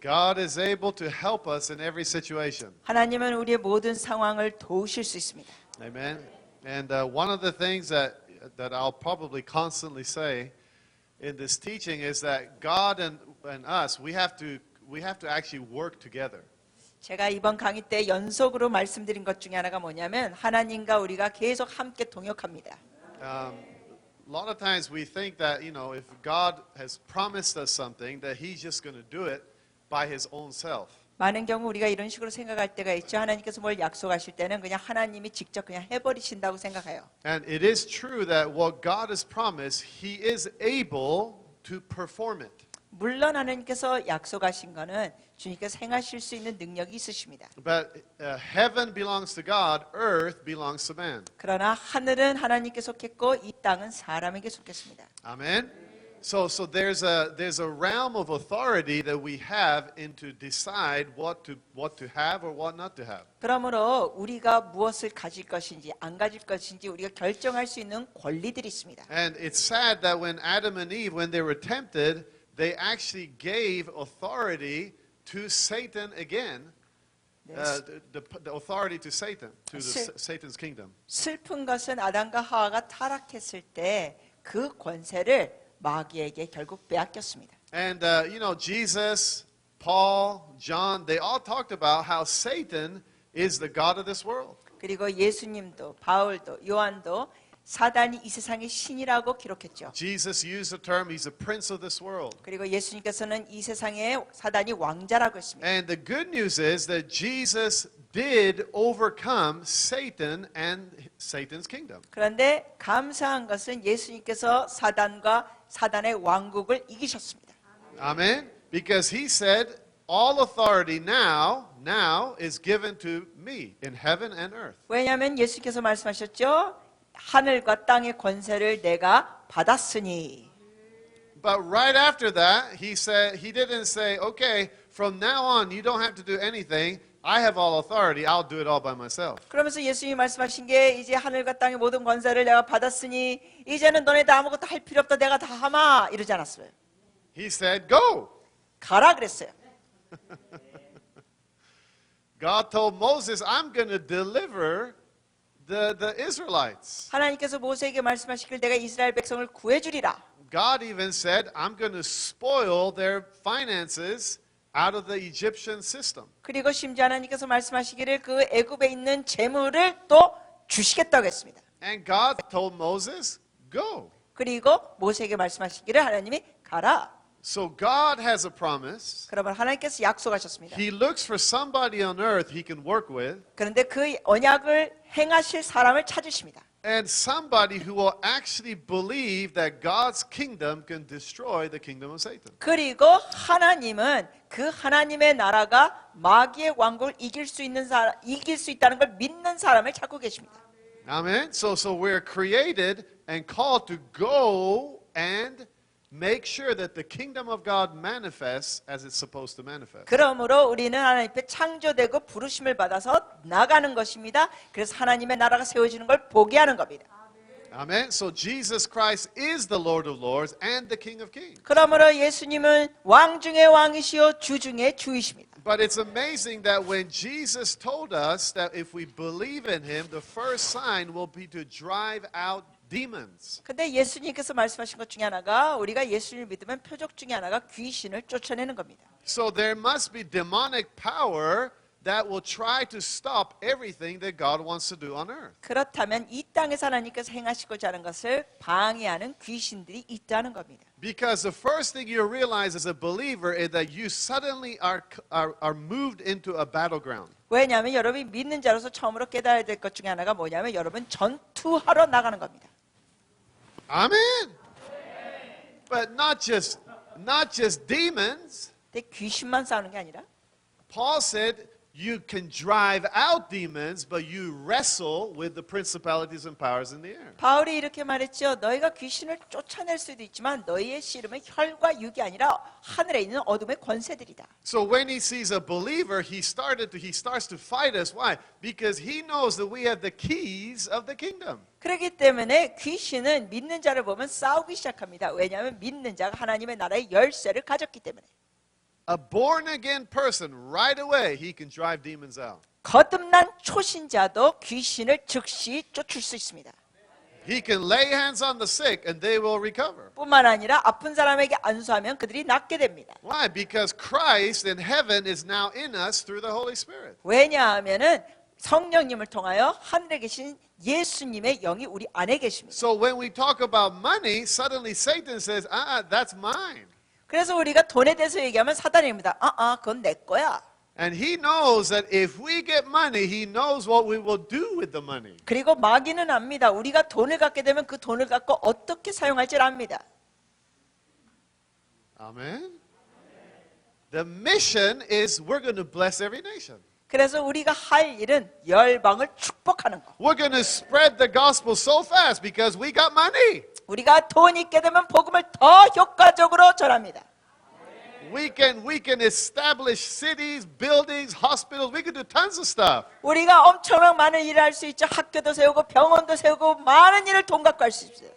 God is able to help us in every situation. 하나님은 우리의 모든 상황을 도우실 수 있습니다. Amen. And one of the things that I'll probably constantly say in this teaching is that God and us, we have to actually work together. 제가 이번 강의 때 연속으로 말씀드린 것 중에 하나가 뭐냐면 하나님과 우리가 계속 함께 동역합니다. A lot of times we think that, if God has promised us something, that He's just going to do it by His own self. 많은 경우 우리가 이런 식으로 생각할 때가 있죠. 하나님께서 뭘 약속하실 때는 그냥 하나님이 직접 그냥 해버리신다고 생각해요. And it is true that what God has promised, He is able to perform it. 물론 하나님께서 약속하신 거는 주님께서 행하실 수 있는 능력이 있으십니다. But heaven belongs to God, earth belongs to man. 그러나 하늘은 하나님께 속했고 이 땅은 사람에게 속했습니다. Amen. So there's a realm of authority that we have in to decide what to have or what not to have. 그러므로 우리가 무엇을 가질 것인지 안 가질 것인지 우리가 결정할 수 있는 권리들이 있습니다. And it's sad that when Adam and Eve, when they were tempted, they actually gave authority to Satan again. The authority to Satan, to Satan's kingdom. 슬픈 것은 아담과 하와가 타락했을 때 그 권세를 마귀에게 결국 빼앗겼습니다. And Jesus, Paul, John, they all talked about how Satan is the god of this world. 그리고 예수님도 바울도 요한도 사단이 이 세상의 신이라고 기록했죠. Jesus used the term, he's a prince of this world. 그리고 예수님께서는 이 세상의 사단이 왕자라고 했습니다. And the good news is that Jesus did overcome Satan and Satan's kingdom. 그런데 감사한 것은 예수님께서 사단의 왕국을 이기셨습니다. Amen. Because he said, all authority now is given to me in heaven and earth. 왜냐하면 예수님께서 말씀하셨죠. 하늘과 땅의 권세를 내가 받았으니. But right after that, he didn't say, okay, from now on you don't have to do anything. I have all authority. I'll do it all by myself. 그러면서 예수님이 말씀하신 게 이제 하늘과 땅의 모든 권세를 내가 받았으니 이제는 너네도 아무것도 할 필요 없다. 내가 다 하마 이러지 않았어요. He said, go. 가라 그랬어요. God told Moses, I'm going to deliver the Israelites. 하나님께서 모세에게 말씀하시길 내가 이스라엘 백성을 구해주리라. God even said, I'm going to spoil their finances out of the Egyptian system. 그리고 심지어 하나님께서 말씀하시기를 그 애굽에 있는 재물을 또 주시겠다고 했습니다. And God told Moses, go. 그리고 모세에게 말씀하시기를 하나님이 가라. So God has a promise. 그러면 하나님께서 약속하셨습니다. He looks for somebody on earth he can work with. 그런데 그 언약을 행하실 사람을 찾으십니다. And somebody who will actually believe that God's kingdom can destroy the kingdom of Satan. 그리고 하나님은 그 하나님의 나라가 마귀의 왕국을 이길 수 있다는 걸 믿는 사람을 찾고 계십니다. Amen. So we're created and called to go and make sure that the kingdom of God manifests as it's supposed to manifest. 그러므로 우리는 하나님 앞에 창조되고 부르심을 받아서 나가는 것입니다. 그래서 하나님의 나라가 세워지는 걸 보게 하는 겁니다. Amen. So Jesus Christ is the Lord of Lords and the King of Kings. 그러므로 예수님은 왕 중의 왕이시요 주 중의 주이십니다. But it's amazing that when Jesus told us that if we believe in him, the first sign will be to drive out demons. 근데 예수님께서 말씀하신 것 중에 하나가 우리가 예수님을 믿으면 표적 중에 하나가 귀신을 쫓아내는 겁니다. So there must be demonic power that will try to stop everything that God wants to do on earth. 그렇다면 이 땅에서 하나님께서 행하시고자 하는 것을 방해하는 귀신들이 있다는 겁니다. Because the first thing you realize as a believer is that you suddenly are moved into a battleground. 왜냐하면 여러분이 믿는 자로서 처음으로 깨달아야 될 것 중에 하나가 뭐냐면 여러분 전투하러 나가는 겁니다. Amen. But not just demons. 근데 귀신만 싸우는 게 아니라 Paul said you can drive out demons, but you wrestle with the principalities and powers in the air. 바울이 이렇게 말했죠. 너희가 귀신을 쫓아낼 수도 있지만 너희의 씨름은 혈과 육이 아니라 하늘에 있는 어둠의 권세들이다. So when he sees a believer, he starts to fight us. Why? Because he knows that we have the keys of the kingdom. 그렇기 때문에 귀신은 믿는 자를 보면 싸우기 시작합니다. 왜냐하면 믿는 자가 하나님의 나라의 열쇠를 가졌기 때문에. A born again person, right away, he can drive demons out. 거듭난 초신자도 귀신을 즉시 쫓을 수 있습니다. He can lay hands on the sick and they will recover. 뿐만 아니라 아픈 사람에게 안수하면 그들이 낫게 됩니다. Why? Because Christ in heaven is now in us through the Holy Spirit. 왜냐하면은 성령님을 통하여 하늘에 계신 예수님의 영이 우리 안에 계십니다. So when we talk about money, suddenly Satan says, that's mine. 그래서 우리가 돈에 대해서 얘기하면 사단입니다. 그건 내 거야. And he knows that if we get money, he knows what we will do with the money. 그리고 마귀는 압니다. 우리가 돈을 갖게 되면 그 돈을 갖고 어떻게 사용할지를 압니다. Amen. The mission is we're going to bless every nation. 그래서 우리가 할 일은 열방을 축복하는 거. We're going to spread the gospel so fast because we got money. 우리가 돈이 있게 되면 복음을 더 효과적으로 전합니다. We can establish cities, buildings, hospitals. We can do tons of stuff. 우리가 엄청난 많은 일을 할 수 있죠. 학교도 세우고 병원도 세우고 많은 일을 돈 갖고 할 수 있어요.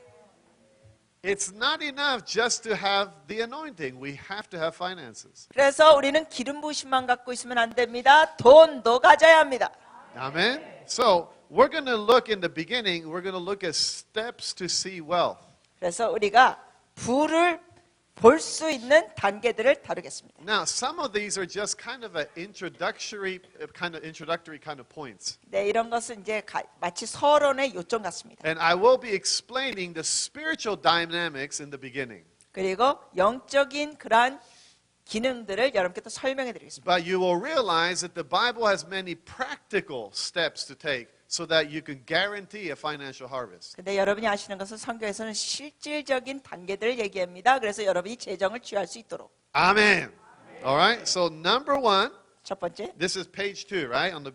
It's not enough just to have the anointing. We have to have finances. 그래서 우리는 기름 부심만 갖고 있으면 안 됩니다. 돈도 가져야 합니다. Amen. So we're going to look in the beginning. We're going to look at steps to see wealth. 그래서 우리가 부를 볼 수 있는 단계들을 다루겠습니다. Now, some of these are just kind of introductory kind of points. 네, 이런 것은 이제 마치 서론의 요점 같습니다. And I will be explaining the spiritual dynamics in the beginning. 그리고 영적인 그러한 기능들을 여러분께 또 설명해 드리겠습니다. But you will realize that the Bible has many practical steps to take so that you can guarantee a financial harvest. 근데 여러분이 아시는 것은 성경에서는 실질적인 단계들을 얘기합니다. 그래서 여러분이 재정을 취할 수 있도록. Amen. All right. So number one, 첫 번째, this is page 2, right? On the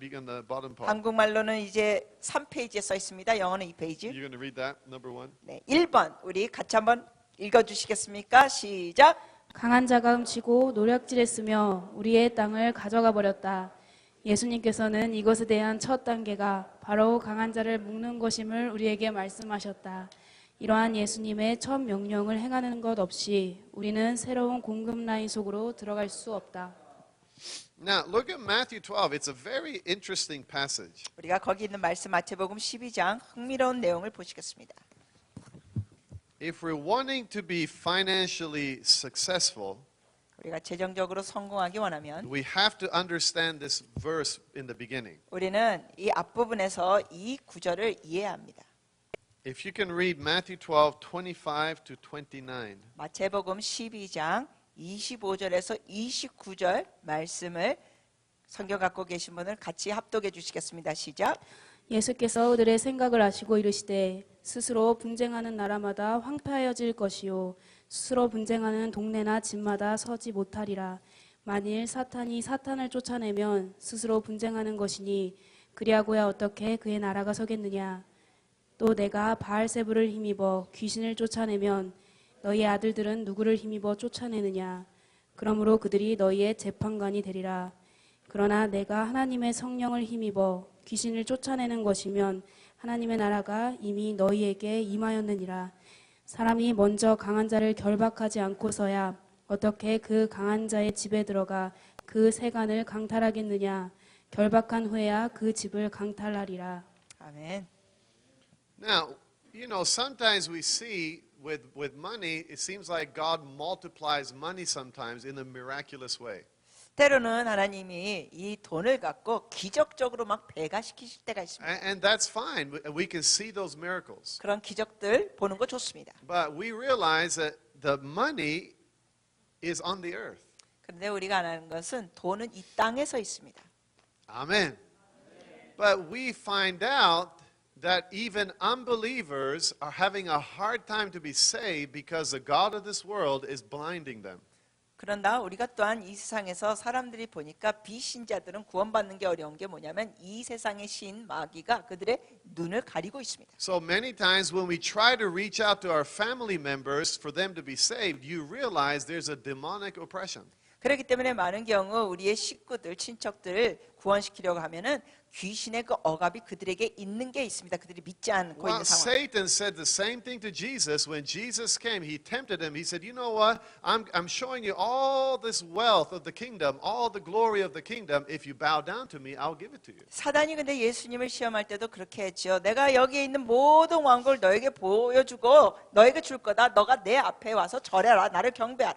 bottom part. 한국말로는 이제 3페이지에 써 있습니다. 영어는 2페이지. You're going to read that, number 1? 네, 1번 우리 같이 한번 읽어 주시겠습니까? 시작. 강한 자가 훔치고 노략질했으며 우리의 땅을 가져가 버렸다. 예수님께서는 이것에 대한 첫 단계가 바로 강한 자를 묶는 것임을 우리에게 말씀하셨다. 이러한 예수님의 첫 명령을 행하는 것 없이 우리는 새로운 공급 라인 속으로 들어갈 수 없다. Now, look at Matthew 12. It's a very interesting passage. 우리가 거기 있는 말씀 마태복음 12장 흥미로운 내용을 보시겠습니다. If we're wanting to be financially successful, 우리가 재정적으로 성공하기 원하면 we have to understand this verse in the beginning. 우리는 이 앞부분에서 이 구절을 이해해야 합니다. If you can read Matthew 12, 25 to 29. 마태복음 12장 25절에서 29절 말씀을 성경 갖고 계신 분을 같이 합독해 주시겠습니다. 시작. 예수께서 그들의 생각을 아시고 이르시되 스스로 분쟁하는 나라마다 황폐하여질 것이요 스스로 분쟁하는 동네나 집마다 서지 못하리라. 만일 사탄이 사탄을 쫓아내면 스스로 분쟁하는 것이니 그리하고야 어떻게 그의 나라가 서겠느냐. 또 내가 바알세불을 힘입어 귀신을 쫓아내면 너희 아들들은 누구를 힘입어 쫓아내느냐. 그러므로 그들이 너희의 재판관이 되리라. 그러나 내가 하나님의 성령을 힘입어 귀신을 쫓아내는 것이면 하나님의 나라가 이미 너희에게 임하였느니라. 사람이 먼저 강한 자를 결박하지 않고서야 어떻게 그 강한 자의 집에 들어가 그 세간을 강탈하겠느냐. 결박한 후에야 그 집을 강탈하리라. 아멘. Now, sometimes we see with money, it seems like God multiplies money sometimes in a miraculous way. 때로는 하나님이 이 돈을 갖고 기적적으로 막 배가시키실 때가 있습니다. And that's fine. We can see those miracles. 그런 기적들 보는 거 좋습니다. But we realize that the money is on the earth. 그런데 우리가 아는 것은 돈은 이 땅에서 있습니다. Amen. But we find out that even unbelievers are having a hard time to be saved because the God of this world is blinding them. 그런다 우리가 또한 이 세상에서 사람들이 보니까 비신자들은 구원받는 게 어려운 게 뭐냐면 이 세상의 신 마귀가 그들의 눈을 가리고 있습니다. So many times when we try to reach out to our family members for them to be saved, you realize there's a demonic oppression. 그렇기 때문에 많은 경우 우리의 식구들, 친척들을 구원시키려고 하면은 귀신의 그 억압이 그들에게 있는 게 있습니다. 그들이 믿지 않고 Well, 있는 상황. Satan said the same thing to Jesus when Jesus came. He tempted him. He said, "You know what? I'm showing you all this wealth of the kingdom, all the glory of the kingdom. If you bow down to me, I'll give it to you." 사단이 근데 예수님을 시험할 때도 그렇게 했죠. 내가 여기에 있는 모든 왕국을 너에게 보여주고 너에게 줄 거다. 너가 내 앞에 와서 절해라. 나를 경배하라.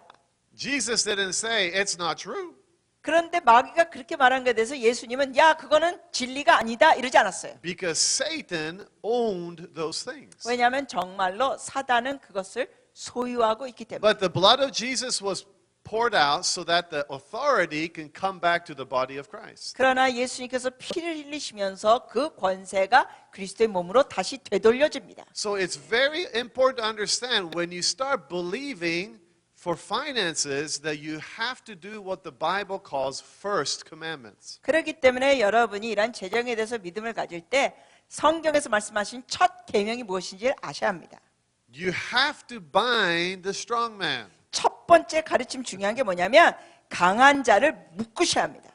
Jesus didn't say it's not true. 그런데 마귀가 그렇게 말한 것에 대해서 예수님은 야 그거는 진리가 아니다 이러지 않았어요. Because Satan owned those things. 왜냐하면 정말로 사단은 그것을 소유하고 있기 때문에. But the blood of Jesus was poured out so that the authority can come back to the body of Christ. 그러나 예수님께서 피를 흘리시면서 그 권세가 그리스도의 몸으로 다시 되돌려집니다. So it's very important to understand when you start believing for finances that you have to do what the Bible calls first commandments. 그렇기 때문에 여러분이 이런 재정에 대해서 믿음을 가질 때 성경에서 말씀하신 첫 계명이 무엇인지를 아셔야 합니다. You have to bind the strong man. 첫 번째 가르침 중요한 게 뭐냐면 강한 자를 묶으셔야 합니다.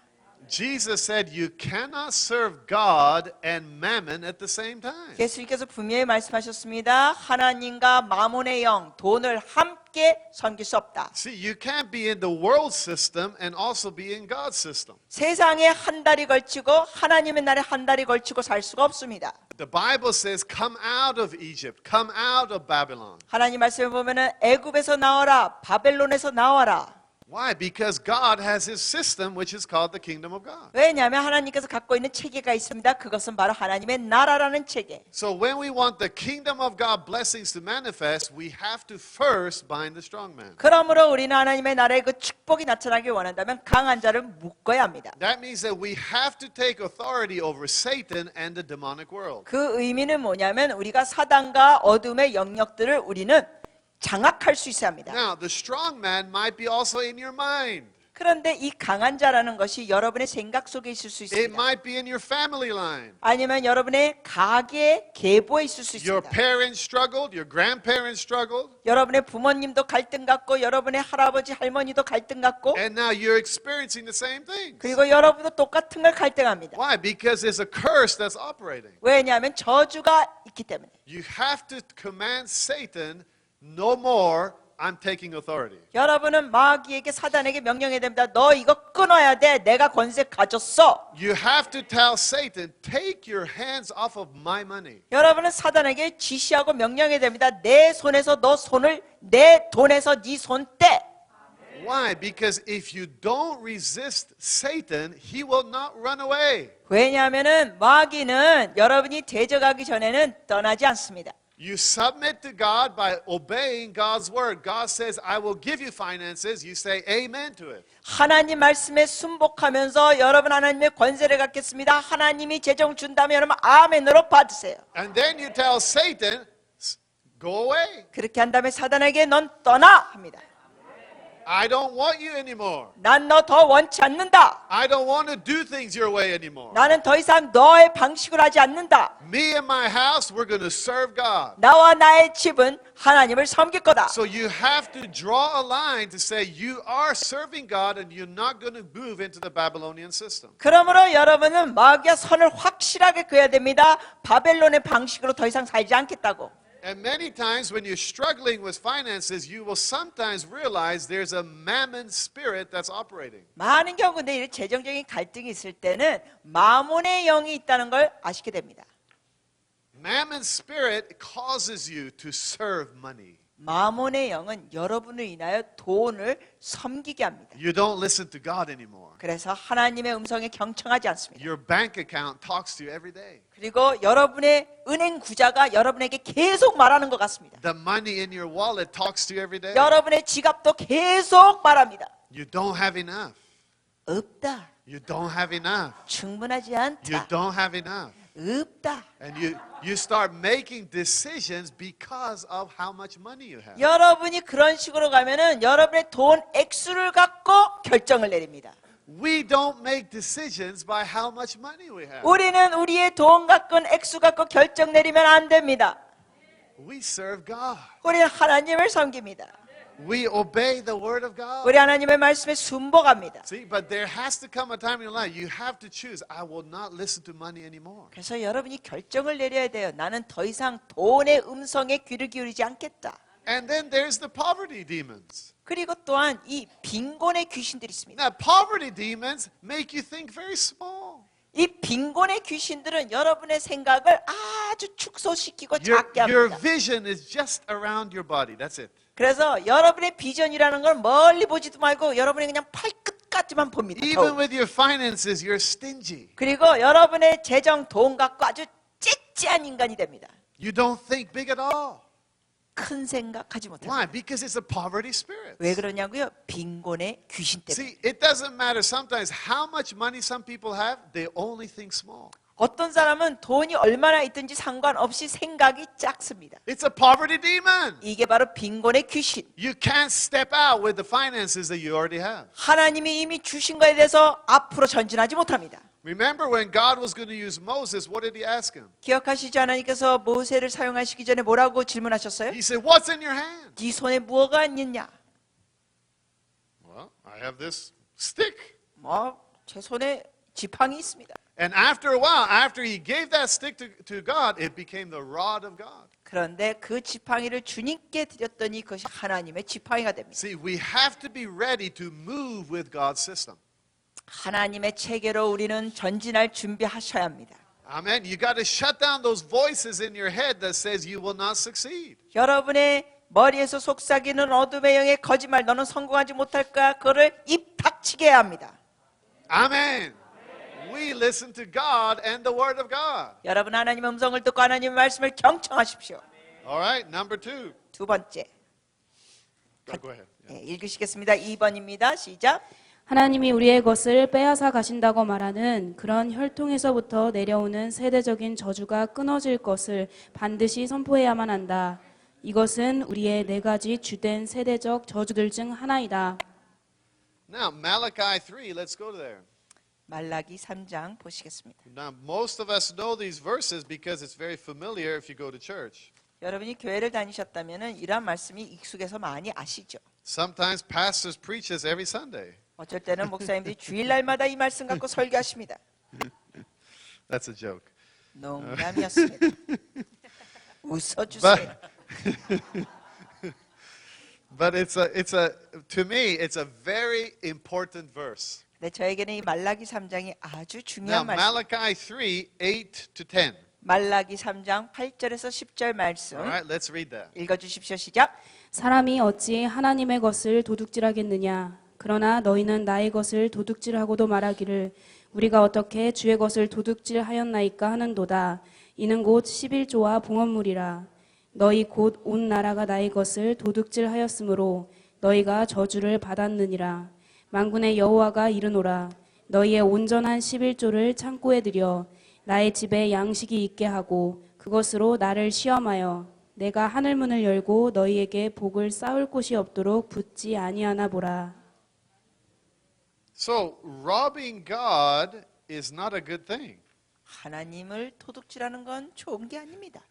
Jesus said you cannot serve God and mammon at the same time. 예수님께서 분명히 말씀하셨습니다. 하나님과 마몬의 영, 돈을 함께 섬길 수 없다. See, you can't be in the world system and also be in God's system. 세상에 한 달이 걸치고 하나님의 날에 한 달이 걸치고 살 수가 없습니다. The Bible says, come out of Egypt, come out of Babylon. 하나님 말씀을 보면은 애굽에서 나와라, 바벨론에서 나와라. Why? Because God has his system, which is called the kingdom of God. 왜냐하면 하나님께서 갖고 있는 체계가 있습니다. 그것은 바로 하나님의 나라라는 체계. So when we want the kingdom of God blessings to manifest, we have to first bind the strong man. 그러므로 우리는 하나님의 나라의 그 축복이 나타나길 원한다면 강한 자를 묶어야 합니다. That means that we have to take authority over Satan and the demonic world. 그 의미는 뭐냐면 우리가 사단과 어둠의 영역들을 우리는 장악할 수 있어야 합니다. Now, the strong man might be also in your mind. 그런데 이 강한 자라는 것이 여러분의 생각 속에 있을 수 It 있습니다. might be in your family line. 아니면 여러분의 가게 계보에 있을 수 Your 있습니다. parents struggled, your grandparents struggled, 여러분의 부모님도 갈등 갖고 여러분의 할아버지 할머니도 갈등 갖고 and now you're experiencing the same thing. 그리고 여러분도 똑같은 걸 갈등합니다. Why? Because there's a curse that's operating. 왜냐하면 저주가 있기 때문에. You have to command Satan, no more, I'm taking authority. 여러분은 마귀에게 사단에게 명령해야 됩니다. 너 이거 끊어야 돼. 내가 권세 가졌어. You have to tell Satan, take your hands off of my money. 여러분은 사단에게 지시하고 명령해야 됩니다. 내 손에서 너 손을 내 돈에서 네 손 떼. Why? Because if you don't resist Satan, he will not run away. 왜냐하면은 마귀는 여러분이 대적하기 전에는 떠나지 않습니다. You submit to God by obeying God's word. God says, I will give you finances. You say amen to it. 하나님 말씀에 순복하면서 여러분 하나님의 권세를 갖겠습니다. 하나님이 재정 준다면 여러분 아멘으로 받으세요. And then you tell Satan, go away. 그렇게 한 다음에 사단에게 넌 떠나 합니다. I don't want you anymore. 난 너 더 원치 않는다. I don't want to do things your way anymore. 나는 더 이상 너의 방식으로 하지 않는다. Me and my house, we're going to serve God. 나와 나의 집은 하나님을 섬길 거다. So you have to draw a line to say you are serving God and you're not going to move into the Babylonian system. 그러므로 여러분은 마귀와 선을 확실하게 그어야 됩니다. 바벨론의 방식으로 더 이상 살지 않겠다고. And many times when you're struggling with finances, you will sometimes realize there's a mammon spirit that's operating. 많은 경우 근데 이런 재정적인 갈등이 있을 때는 마몬의 영이 있다는 걸 아시게 됩니다. Mammon spirit causes you to serve money. 마몬의 영은 여러분을 인하여 돈을 섬기게 합니다. You don't listen to God anymore. 그래서 하나님의 음성에 경청하지 않습니다. Your bank account talks to you every day. 그리고 여러분의 은행 구자가 여러분에게 계속 말하는 것 같습니다. The money in your wallet talks to you every day. 여러분의 지갑도 계속 말합니다. You don't have enough. 없다. You don't have enough. 충분하지 You 않다. don't have enough. 없다. And you start making decisions because of how much money you have. 여러분이 그런 식으로 가면은 여러분의 돈 액수를 갖고 결정을 내립니다. We don't make decisions by how much money we have. 우리는 우리의 돈 갖고 액수 갖고 결정 내리면 안 됩니다. We serve God. 우리는 하나님을 섬깁니다. We obey the word of God. 우리 하나님의 말씀에 순복합니다. See, but there has to come a time in your life you have to choose. I will not listen to money anymore. 그래서 여러분이 결정을 내려야 돼요. 나는 더 이상 돈의 음성에 귀를 기울이지 않겠다. And then there's the poverty demons. 그리고 또한 이 빈곤의 귀신들이 있습니다. Now, poverty demons make you think very small. 이 빈곤의 귀신들은 여러분의 생각을 아주 축소시키고 작게 Your 합니다. vision is just around your body. That's it. 그래서 여러분의 비전이라는 걸 멀리 보지도 말고 여러분이 그냥 팔끝까지만 봅니다. Even 겨우. with your finances, you're stingy. 그리고 여러분의 재정, 돈 갖고 아주 찌찌한 인간이 됩니다. You don't think big at all. 큰 생각하지 못합니다. Why? Because it's a poverty spirit. 왜 그러냐고요? 빈곤의 귀신 때문에. See, it doesn't matter sometimes how much money some people have, they only think small. 어떤 사람은 돈이 얼마나 있든지 상관없이 생각이 작습니다. It's a poverty demon. 이게 바로 빈곤의 귀신. You can't step out with the finances that you already have. 하나님이 이미 주신 것에 대해서 앞으로 전진하지 못합니다. Remember when God was going to use Moses, what did he ask him? 기억하시지 하나님께서 모세를 사용하시기 전에 뭐라고 질문하셨어요? He said, "What's in your hand?" 네 손에 무엇가 있느냐? Well, I have this stick. 제 손에 지팡이 있습니다. And after a while, after he gave that stick to God, it became the rod of God. 그런데 그 지팡이를 주님께 드렸더니 그것이 하나님의 지팡이가 됩니다. See, we have to be ready to move with God's system. 하나님의 체계로 우리는 전진할 준비하셔야 합니다. Amen. You got to shut down those voices in your head that says you will not succeed. 여러분의 머리에서 속삭이는 어둠의 영의 거짓말, 너는 성공하지 못할 거야. 그거를 입 닥치게 해야 합니다. Amen. We listen to God and the Word of God. 여러분 하나님의 음성을 듣고 하나님의 말씀을 경청하십시오. All right, number 2. 두 번째, Go ahead. 읽으시겠습니다. 2번입니다. 시작. 하나님이 우리의 것을 빼앗아 가신다고 말하는 그런 혈통에서부터 내려오는 세대적인 저주가 끊어질 것을 반드시 선포해야만 한다. 이것은 우리의 4가지 주된 세대적 저주들 중 하나이다. Now, Malachi 3, let's go there. 말라기 3장 보시겠습니다. Now, most of us know these verses because it's very familiar if you go to church. 여러분이 교회를 다니셨다면 이러한 말씀이 익숙해서 많이 아시죠. Sometimes pastors preach this every Sunday. 어쩔 때는 목사님들이 주일날마다 이 말씀 갖고 설교하십니다. That's a joke. 농담이었습니다. 웃어주세요. But to me, it's a very important verse. 네, 저에게는 이 말라기 3장이 아주 Now, 중요한 말씀. Malachi 3, 8 to 10. 말라기 3장 8절에서 10절 말씀. All right, let's read that. 읽어주십시오. 시작. 사람이 어찌 하나님의 것을 도둑질하겠느냐? 그러나 너희는 나의 것을 도둑질하고도 말하기를 우리가 어떻게 주의 것을 도둑질하였나이까 하는도다. 이는 곧 11조와 봉헌물이라. 너희 곧 온 나라가 나의 것을 도둑질하였으므로 너희가 저주를 받았느니라. 만군의 여호와가 이르노라. 너희의 온전한 11조를 창고에 들여 나의 집에 양식이 있게 하고 그것으로 나를 시험하여 내가 하늘문을 열고 너희에게 복을 쌓을 곳이 없도록 붙지 아니하나 보라. So, robbing God is not a good thing. 하나님을 도둑질하는 건 좋은 게 아닙니다.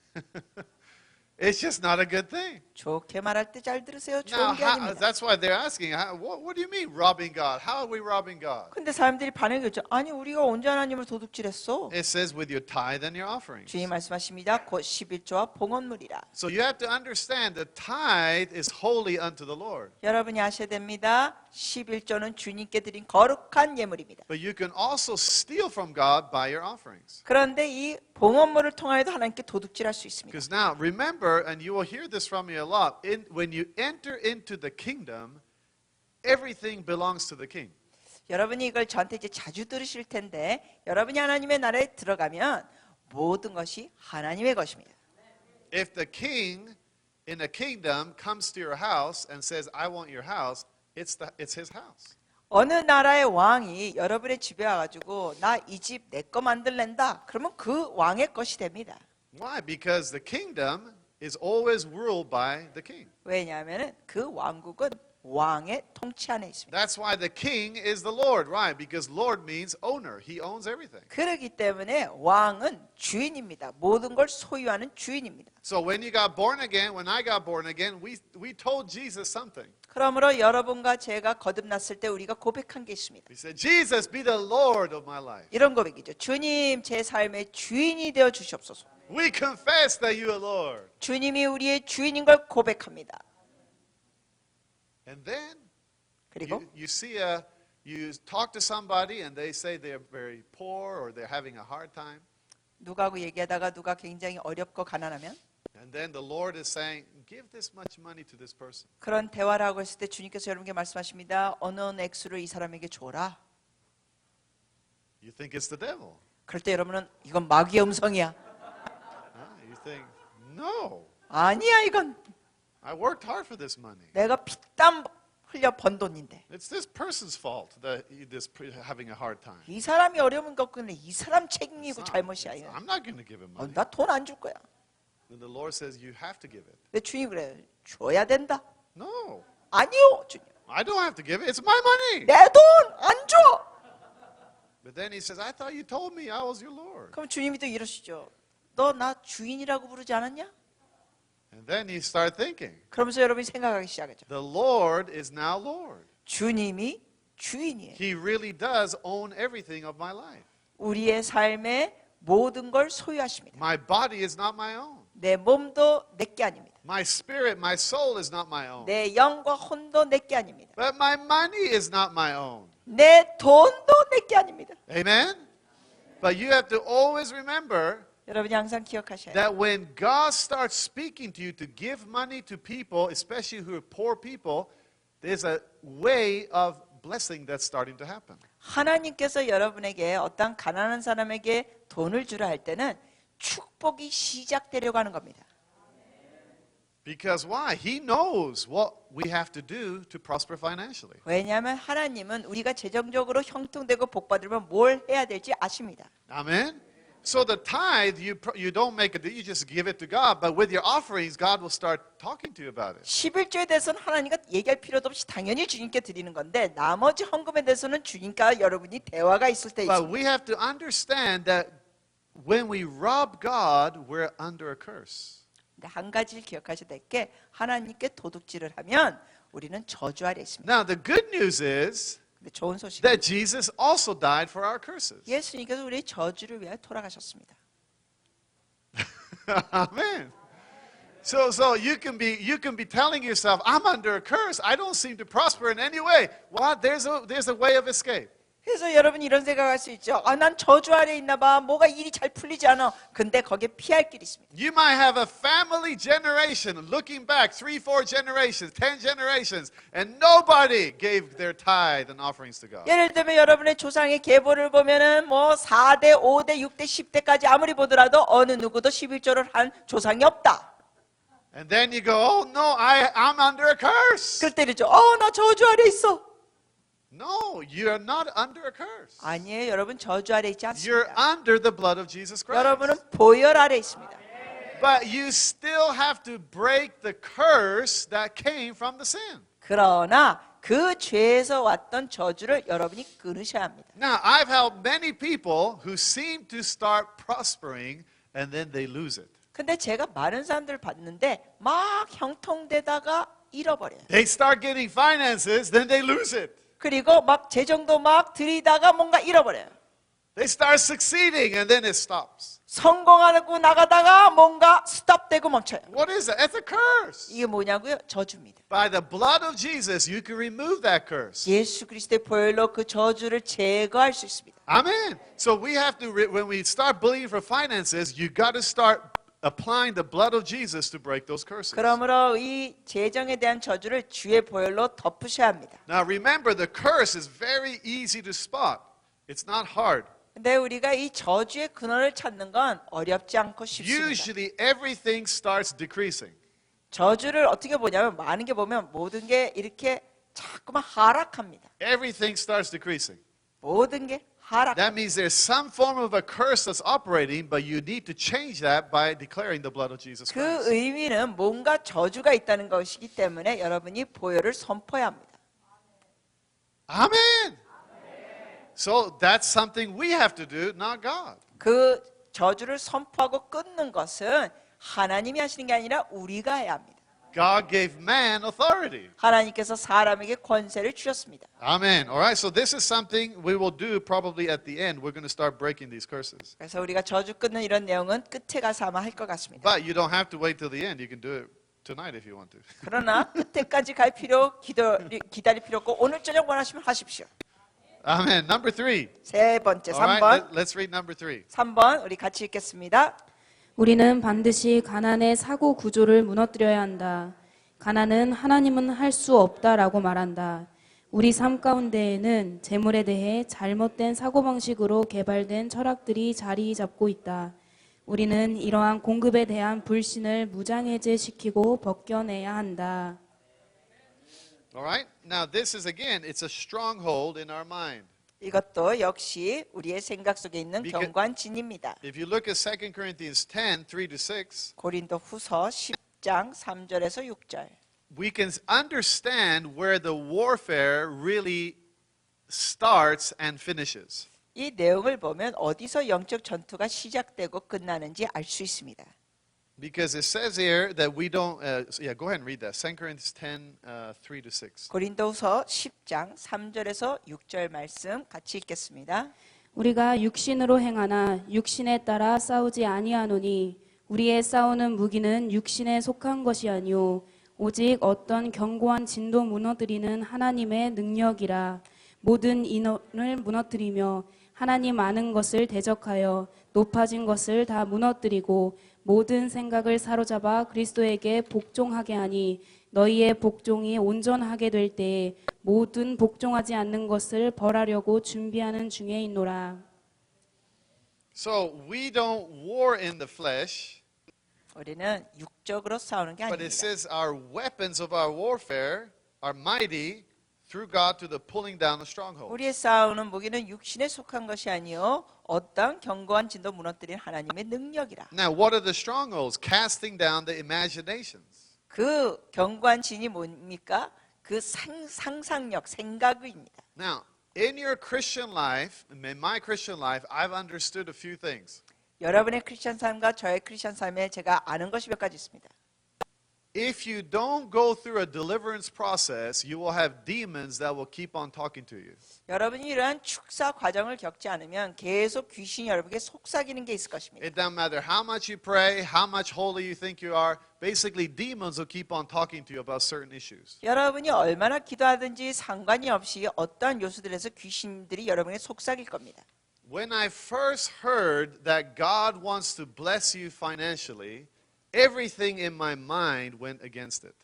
It's just not a good thing. 좋게 말할 때 잘 들으세요. Now, 좋은 게 아닙니다. that's why they're asking, what do you mean robbing God? How are we robbing God? 근데 사람들이 반응이 그렇죠. 아니 우리가 언제 하나님을 도둑질했어? It says with your tithe and your offerings. 주님 말씀하십니다. 곧 11조와 봉헌물이라. So you have to understand the tithe is holy unto the Lord. 여러분이 아셔야 됩니다. 11조는 주님께 드린 거룩한 예물입니다. But you can also steal from God by your offerings. 그런데 이 봉헌물을 통하여도 하나님께 도둑질할 수 있습니다. Because now, remember, and you will hear this from me a lot, when you enter into the kingdom, everything belongs to the king. 여러분이 이걸 저한테 이제 자주 들으실 텐데 여러분이 하나님의 나라에 들어가면 모든 것이 하나님의 것입니다. If the king in a kingdom comes to your house and says, I want your house, it's his house. 어느 나라의 왕이 여러분의 집에 와가지고 나 이 집 내 거 만들랜다. 그러면 그 왕의 것이 됩니다. Why? Because the kingdom is always ruled by the king. 왜냐하면 그 왕국은 왕의 통치 안에 있습니다. That's why the king is the Lord, right? Because Lord means owner. He owns everything. 그렇기 때문에 왕은 주인입니다. 모든 걸 소유하는 주인입니다. So when you got born again, when I got born again, we told Jesus something. 그러므로 여러분과 제가 거듭났을 때 우리가 고백한 게 있습니다. We said, Jesus, be the Lord of my life. 이런 고백이죠. 주님, 제 삶의 주인이 되어 주시옵소서. We confess that you are Lord. 주님이 우리의 주인인 걸 고백합니다. And then 그리고 you talk to somebody and they say they're very poor or they're having a hard time. 누가하고 얘기하다가 누가 굉장히 어렵고 가난하면 And then the Lord is saying, give this much money to this person. 그런 대화를 하고 있을 때 주님께서 여러분께 말씀하십니다. 어느 액수를 이 사람에게 줘라. You think it's the devil. 그럴 때 여러분은 이건 마귀의 음성이야. You think, no, 아니야, 이건 I worked hard for this money. 내가 피땀 흘려 번 돈인데. It's this person's fault that this having a hard time. 이 사람이 어려움을 겪고 있는데 이 사람 책임이고 It's not- 잘못이야. 이거. I'm not going to give him money. 나 돈 안 줄 거야. And the Lord says, you have to give it. 근데 주님 그래요. 줘야 된다. No, 아니요, 주님. I don't have to give it. It's my money. 내 돈 안 줘. But then he says, I thought you told me I was your Lord. 그럼 주님이 또 이러시죠. 너 나 주인이라고 부르지 않았냐? And then you start thinking, 그러면서 여러분이 생각하기 시작하죠. the Lord is now Lord. 주님이 주인이에요. He really does own everything of my life. 우리의 삶의 모든 걸 소유하십니다. My body is not my own. 내 몸도 내게 아닙니다. My spirit, my soul is not my own. 내 영과 혼도 내게 아닙니다. But my money is not my own. 내 돈도 내게 아닙니다. Amen? But you have to always remember 여러분이 항상 기억하셔야 돼요. that when God starts speaking to you to give money to people, especially who are poor people, there's a way of blessing that's starting to happen. 하나님께서 여러분에게 어떤 가난한 사람에게 돈을 주라 할 때는 축복이 시작되려고 하는 겁니다. Because why? He knows what we have to do to prosper financially. 왜냐하면 하나님은 우리가 재정적으로 형통되고 복받으려면 뭘 해야 될지 아십니다. Amen? So the tithe, you don't make it, you just give it to God. But with your offerings, God will start talking to you about it. 11조에 대해서는 하나님과 얘기할 필요도 없이 당연히 주님께 드리는 건데 나머지 헌금에 대해서는 주님과 여러분이 대화가 있을 때 But 있습니다. we have to understand that when we rob God, we're under a curse. 근데 한 가지를 기억하셔야 될 게 하나님께 도둑질을 하면 우리는 저주 아래 있습니다. Now, the good news is 근데 좋은 소식은 that Jesus also died for our curses. 예수님께서 우리의 저주를 위하여 돌아가셨습니다. Amen. So you can be telling yourself, I'm under a curse. I don't seem to prosper in any way. Well, there's a way of escape. 그래서 여러분이 이런 생각할 수 있죠. 난 저주 아래 있나 봐. 뭐가 일이 잘 풀리지 않아. 근데 거기에 피할 길이 있습니다. You might have a family generation looking back 3, 4 generations, 10 generations, and nobody gave their tithe and offerings to God. 예를 들면 여러분의 조상의 계보를 보면은 뭐 4대, 5대, 6대, 10대까지 아무리 보더라도 어느 누구도 11조를 한 조상이 없다. And then you go, oh no, I'm under a curse. 그럴 때 이러죠. 나 저주 아래 있어. No, you're not under a curse. 아니에요. 여러분 저주 아래 있지 You're 않습니다. under the blood of Jesus Christ. 여러분은 보혈 아래 있습니다. But you still have to break the curse that came from the sin. 그러나 그 죄에서 왔던 저주를 여러분이 끊으셔야 합니다. Now, I've helped many people who seem to start prospering and then they lose it. 근데 제가 많은 사람들을 봤는데 막 형통되다가 잃어버려요. They start getting finances, then they lose it. 그리고 막 재정도 막 들이다가 뭔가 잃어버려요. They start succeeding and then it stops. 성공하고 나가다가 뭔가 스톱되고 멈춰요. What is that? It's a curse. 이게 뭐냐고요? 저주입니다. By the blood of Jesus, you can remove that curse. 예수 그리스도의 보혈로 그 저주를 제거할 수 있습니다. Amen. So we have to, when we start believing for finances, you got to start applying the blood of Jesus to break those curses. 그러므로 이 재정에 대한 저주를 주의 보혈로 덮으셔야 합니다. Now remember, the curse is very easy to spot. It's not hard. 근데 우리가 이 저주의 근원을 찾는 건 어렵지 않고 쉽습니다. Usually everything starts decreasing. 저주를 어떻게 보냐면 많은 게 보면 모든 게 이렇게 자꾸만 하락합니다. Everything starts decreasing. 모든 게 하락. That means there's some form of a curse that's operating, but you need to change that by declaring the blood of Jesus 그 Christ. 의미는 뭔가 저주가 있다는 것이기 때문에 여러분이 보혈을 선포해야 합니다. Amen. So that's something we have to do, not God. 그 저주를 선포하고 끊는 것은 하나님이 하시는 게 아니라 우리가 해야 합니다. God gave man authority. 하나님께서 사람에게 권세를 주셨습니다. Amen. All right, so this is something we will do probably at the end. We're going to start breaking these curses. 그래서 우리가 저주 끊는 이런 내용은 끝에 가서 아마 할 것 같습니다. But you don't have to wait till the end. You can do it tonight if you want to. 그러나 끝에까지 갈 기다릴 필요 없고 오늘 저녁 원하시면 하십시오. Amen. Number 3. 세 번째, All right, 3번. let's read number 3. 3번 우리 같이 읽겠습니다. 우리는 반드시 가난의 사고 구조를 무너뜨려야 한다. 가난은 하나님은 할 수 없다라고 말한다. 우리 삶 가운데에는 재물에 대해 잘못된 사고방식으로 개발된 철학들이 자리 잡고 있다. 우리는 이러한 공급에 대한 불신을 무장해제시키고 벗겨내야 한다. All right? Now this is again, it's a stronghold in our mind. 이것도 역시 우리의 생각 속에 있는 Because- 경관진입니다. If you look at 2 Corinthians 10, 3-6, 고린도 후서 10장 3절에서 6절. we can understand where the warfare really starts and finishes. 이 내용을 보면 어디서 영적 전투가 시작되고 끝나는지 알 수 있습니다. Because it says here that we don't, go ahead and read that. 2 Corinthians 10, 3-6. 고린도후서 10장 3절에서 6절 말씀 같이 읽겠습니다. 우리가 육신으로 행하나 육신에 따라 싸우지 아니하노니 우리의 싸우는 무기는 육신에 속한 것이 아니오 오직 어떤 견고한 진도 무너뜨리는 하나님의 능력이라 모든 인원을 무너뜨리며 하나님 아는 것을 대적하여 높아진 것을 다 무너뜨리고 모든 생각을 사로잡아 그리스도에게 복종하게 하니 너희의 복종이 온전하게 될 때에 모든 복종하지 않는 것을 벌하려고 준비하는 중에 있노라. So we don't war in the flesh, 우리는 육적으로 싸우는 게 but it 아닙니다. says our weapons of our warfare are mighty through God to the pulling down of strongholds. 우리의 싸우는 무기는 육신에 속한 것이 아니요 어떤 견고한 진도 무너뜨린 하나님의 능력이라. Now, what are the strongholds? Casting down the imaginations. 그 견고한 진이 뭡니까? 그 상상력, 생각입니다. Now, in your Christian life, in my Christian life, I've understood a few things. 여러분의 크리스천 삶과 저의 크리스천 삶에 제가 아는 것이 몇 가지 있습니다. If you don't go through a deliverance process, you will have demons that will keep on talking to you. 여러분이 이러한 축사 과정을 겪지 않으면 계속 귀신이 여러분에게 속삭이는 게 있을 것입니다. It doesn't matter how much you pray, how much holy you think you are. Basically, demons will keep on talking to you about certain issues. 여러분이 얼마나 기도하든지 상관이 없이 어떠한 요소들에서 귀신들이 여러분에게 속삭일 겁니다. When I first heard that God wants to bless you financially, everything in my mind went against it.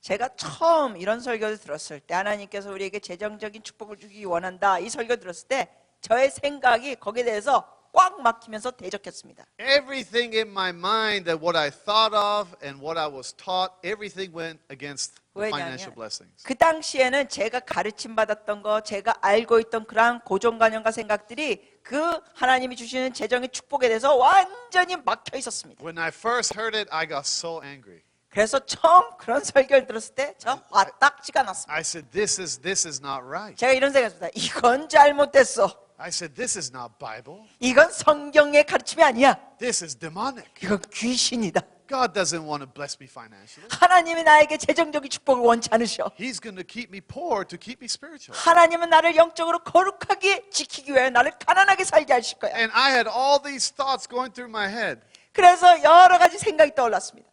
제가 처음 이런 설교를 들었을 때 하나님께서 우리에게 재정적인 축복을 주기 원한다 이 설교 들었을 때 저의 생각이 거기에 대해서 꽉 막히면서 대적했습니다. Everything in my mind that what I thought of and what I was taught, everything went against the financial 왜냐하면 blessings. 그 당시에는 제가 가르침 받았던 거, 제가 알고 있던 그러한 고정관념과 생각들이 그 하나님이 주시는 재정의 축복에 대해서 완전히 막혀 있었습니다. When I first heard it, I got so angry. 그래서 처음 그런 설교를 들었을 때 저 화딱지가 났습니다. I said, this is not right. 제가 이런 생각했습니다. 이건 잘못됐어. I said, this is not Bible. 이건 성경의 가르침이 아니야. This is demonic. 이건 귀신이다. God doesn't want to bless me financially. 하나님이 나에게 재정적인 축복을 원치 않으셔. He's going to keep me poor to keep me spiritual. 하나님은 나를 영적으로 거룩하게 지키기 위해 나를 가난하게 살게 하실 거야. And I had all these thoughts going through my head. 그래서 여러 가지 생각이 떠올랐습니다.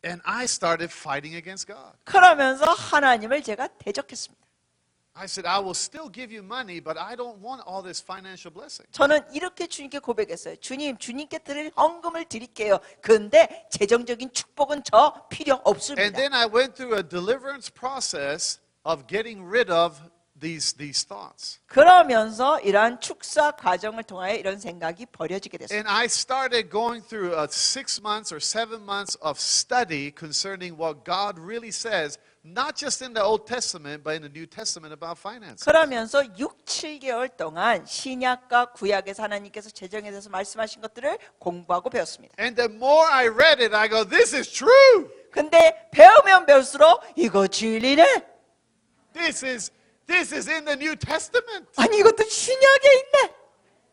And I started fighting against God. 그러면서 하나님을 제가 대적했습니다. I said, I will still give you money, but I don't want all this financial blessing. 저는 이렇게 주님께 고백했어요. 주님, 주님께 드릴 헌금을 드릴게요. 근데 재정적인 축복은 저 필요 And 없습니다. then I went through a deliverance process of getting rid of these thoughts. 그러면서 이러한 축사 과정을 통하여 이런 생각이 버려지게 됐습니다. And I started going through 6 months or 7 months of study concerning what God really says, not just in the Old Testament, but in the New Testament about finances. 그러면서 6, 7개월 동안 신약과 구약에서 하나님께서 재정에 대해서 말씀하신 것들을 공부하고 배웠습니다. And the more I read it, I go, this is true. 근데 배우면 배울수록 이거 진리네. This is in the New Testament. 아니 이것도 신약에 있네.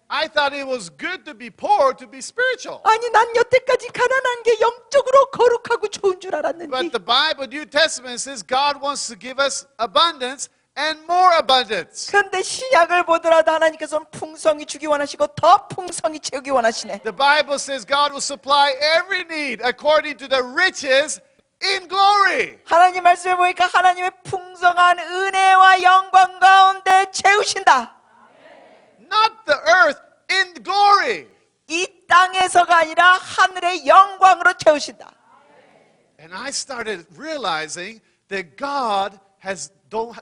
I thought it was good to be poor, to be spiritual. 아니 난 여태까지 가난한 게 영적으로 거룩하고 좋은 줄 알았는데 But the Bible, New Testament says God wants to give us abundance and more abundance. 그런데 신약을 보더라도 하나님께서는 풍성히 주기 원하시고 더 풍성히 채우기 원하시네. The Bible says God will supply every need according to the riches in glory. 하나님 말씀을 보니까 하나님의 풍성한 은혜와 영광 가운데 채우신다. Not the earth, in glory. 이 땅에서가 아니라 하늘의 영광으로 채우신다. And I started realizing that God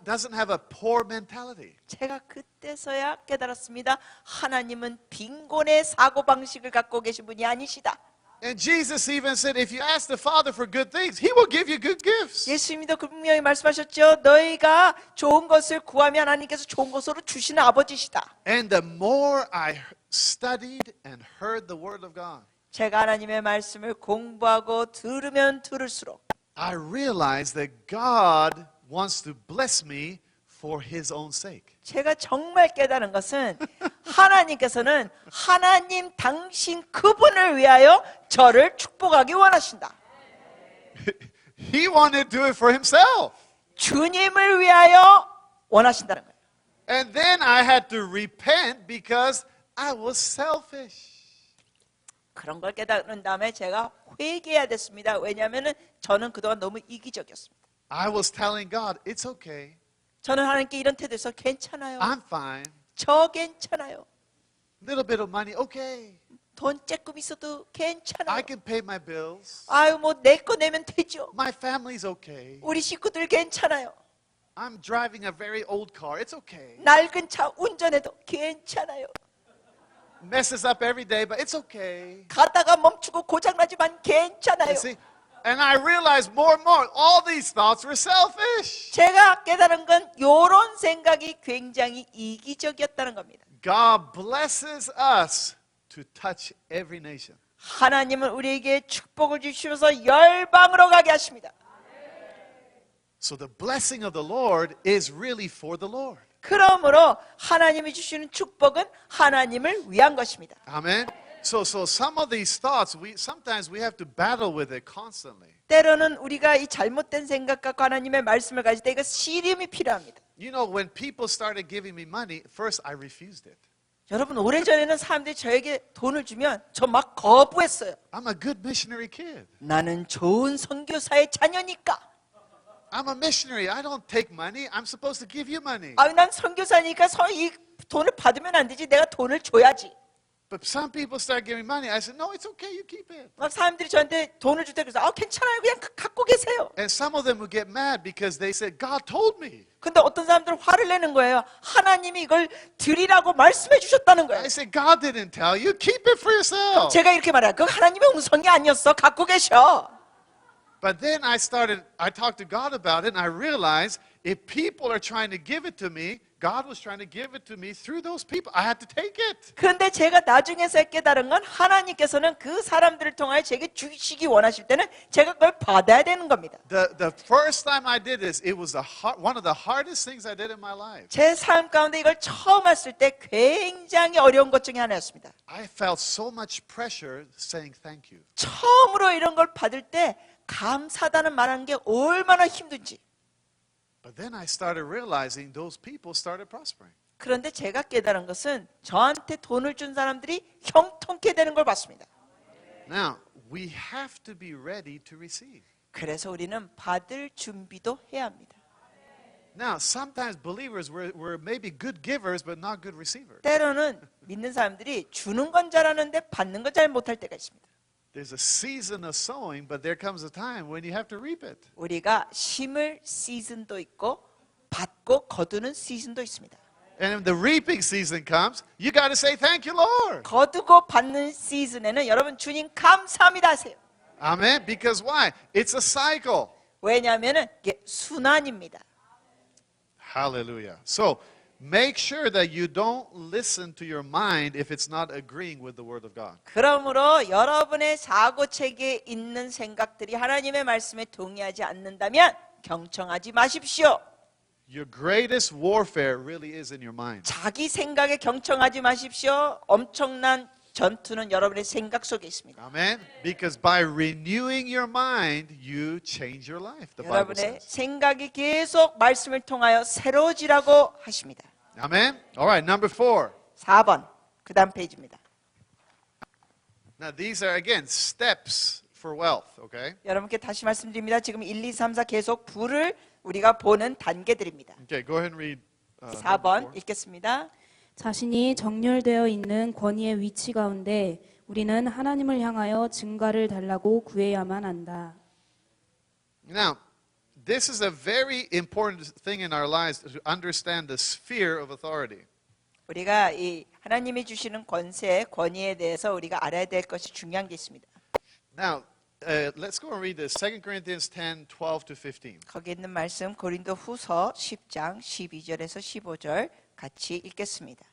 doesn't have a poor mentality. 제가 그때서야 깨달았습니다. 하나님은 빈곤의 사고방식을 갖고 계신 분이 아니시다. And Jesus even said, if you ask the Father for good things, He will give you good gifts. 예수님도 분명히 말씀하셨죠. 너희가 좋은 것을 구하면 하나님께서 좋은 것으로 주시는 아버지시다. And the more I studied and heard the Word of God, 제가 하나님의 말씀을 공부하고 들으면 들을수록 I realized that God wants to bless me for His own sake. 제가 정말 깨달은 것은 하나님께서는 하나님 당신 그분을 위하여 저를 축복하기 원하신다. He wanted to do it for Himself. 주님을 위하여 원하신다는 거예요. And then I had to repent because I was selfish. 그런 걸 깨달은 다음에 제가 회개해야 됐습니다. 왜냐하면 저는 그동안 너무 이기적이었습니다. I was telling God, it's okay. 저는 하나님께 이런 태도에서 괜찮아요. I'm fine. 저 괜찮아요. Little bit of money, okay. 돈 조금 있어도 괜찮아요. I can pay my bills. 아유 뭐 내 거 내면 되죠. My family's okay. 우리 식구들 괜찮아요. I'm driving a very old car. It's okay. 낡은 차 운전해도 괜찮아요. Messes up every day, but it's okay. 가다가 멈추고 고장나지만 괜찮아요. You see? And I realized more and more, all these thoughts were selfish. 제가 깨달은 건 이런 생각이 굉장히 이기적이었다는 겁니다. God blesses us to touch every nation. 하나님은 우리에게 축복을 주시면서 열방으로 가게 하십니다. So the blessing of the Lord is really for the Lord. 그러므로 하나님이 주시는 축복은 하나님을 위한 것입니다. Amen. So some of these thoughts, sometimes we have to battle with it constantly. 때로는 우리가 이 잘못된 생각 갖고 하나님의 말씀을 가질 때 이거 씨름이 필요합니다. You know, when people started giving me money, first I refused it. 여러분 오래전에는 사람들이 저에게 돈을 주면 저 막 거부했어요. I'm a good missionary kid. 나는 좋은 선교사의 자녀니까. I'm a missionary. I don't take money. I'm supposed to give you money. 난 선교사니까 이 돈을 받으면 안 되지. 내가 돈을 줘야지. But some people start giving money. I said, no, it's okay. You keep it. 막 사람들이 저한테 돈을 줄 때 그래서 괜찮아요. 그냥 갖고 계세요. And some of them would get mad because they said, God told me. 근데 어떤 사람들은 화를 내는 거예요. 하나님이 이걸 드리라고 말씀해 주셨다는 거예요. I said, God didn't tell you. Keep it for yourself. 제가 이렇게 말해요. 그거 하나님의 음성이 아니었어. 갖고 계셔. But then I talked to God about it, and I realized if people are trying to give it to me, God was trying to give it to me through those people. I had to take it. 그런데 제가 나중에서 깨달은 건 하나님께서는 그 사람들을 통하여 제게 주시기 원하실 때는 제가 그걸 받아야 되는 겁니다. The first time I did this, it was one of the hardest things I did in my life. 제 삶 가운데 이걸 처음 했을 때 굉장히 어려운 것 중에 하나였습니다. I felt so much pressure saying thank you. 처음으로 이런 걸 받을 때 감사하다는 말하는 게 얼마나 힘든지. But then I started realizing those people started prospering. 그런데 제가 깨달은 것은 저한테 돈을 준 사람들이 형통케 되는 걸 봤습니다. Now, we have to be ready to receive. 그래서 우리는 받을 준비도 해야 합니다. Now, sometimes believers were maybe good givers but not good receivers. 때로는 믿는 사람들이 주는 건 잘하는데 받는 건 잘 못할 때가 있습니다. There's a season of sowing, but there comes a time when you have to reap it. 우리가 심을 시즌도 있고 받고 거두는 시즌도 있습니다. And when the reaping season comes, you got to say, thank you, Lord. 거두고 받는 시즌에는 여러분 주님 감사합니다 하세요. Amen. Because why? It's a cycle. 왜냐하면 이게 순환입니다. Hallelujah. So make sure that you don't listen to your mind if it's not agreeing with the word of God. 그러므로 여러분의 사고체계에 있는 생각들이 하나님의 말씀에 동의하지 않는다면 경청하지 마십시오. Your greatest warfare really is in your mind. 자기 생각에 경청하지 마십시오. 엄청난 전투는 여러분의 생각 속에 있습니다. Amen. Because by renewing your mind, you change your life. The Bible 여러분의 says. 생각이 계속 말씀을 통하여 새로워지라고 하십니다. Amen. All right. Number 4. 4번 그 다음 페이지입니다. Now these are again steps for wealth. Okay. 여러분께 다시 말씀드립니다. 지금 1, 2, 3, 4 계속 부를 우리가 보는 단계들입니다. Okay. Go ahead and read. number 4번 4. 읽겠습니다. 자신이 정렬되어 있는 권위의 위치 가운데 우리는 하나님을 향하여 증가를 달라고 구해야만 한다. Now, this is a very important thing in our lives to understand the sphere of authority. 우리가 이 하나님이 주시는 권세, 권위에 대해서 우리가 알아야 될 것이 중요한 게 있습니다. Now, let's go and read this. 2 Corinthians 10, 12 to 15. 거기 있는 말씀 고린도 후서 10장 12절에서 15절 같이 읽겠습니다.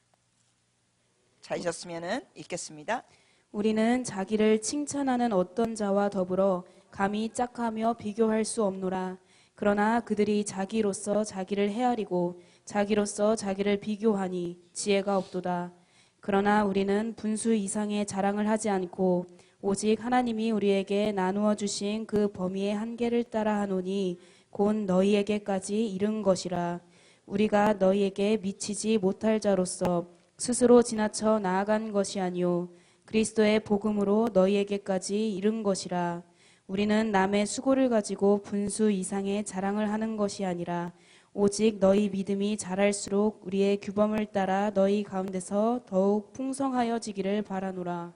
찾으셨으면 읽겠습니다. 우리는 자기를 칭찬하는 어떤 자와 더불어 감히 짝하며 비교할 수 없노라. 그러나 그들이 자기로서 자기를 헤아리고 자기로서 자기를 비교하니 지혜가 없도다. 그러나 우리는 분수 이상의 자랑을 하지 않고 오직 하나님이 우리에게 나누어 주신 그 범위의 한계를 따라 하노니 곧 너희에게까지 이른 것이라. 우리가 너희에게 미치지 못할 자로서 스스로 지나쳐 나아간 것이 아니요 그리스도의 복음으로 너희에게까지 이른 것이라. 우리는 남의 수고를 가지고 분수 이상의 자랑을 하는 것이 아니라 오직 너희 믿음이 자랄수록 우리의 규범을 따라 너희 가운데서 더욱 풍성하여지기를 바라노라.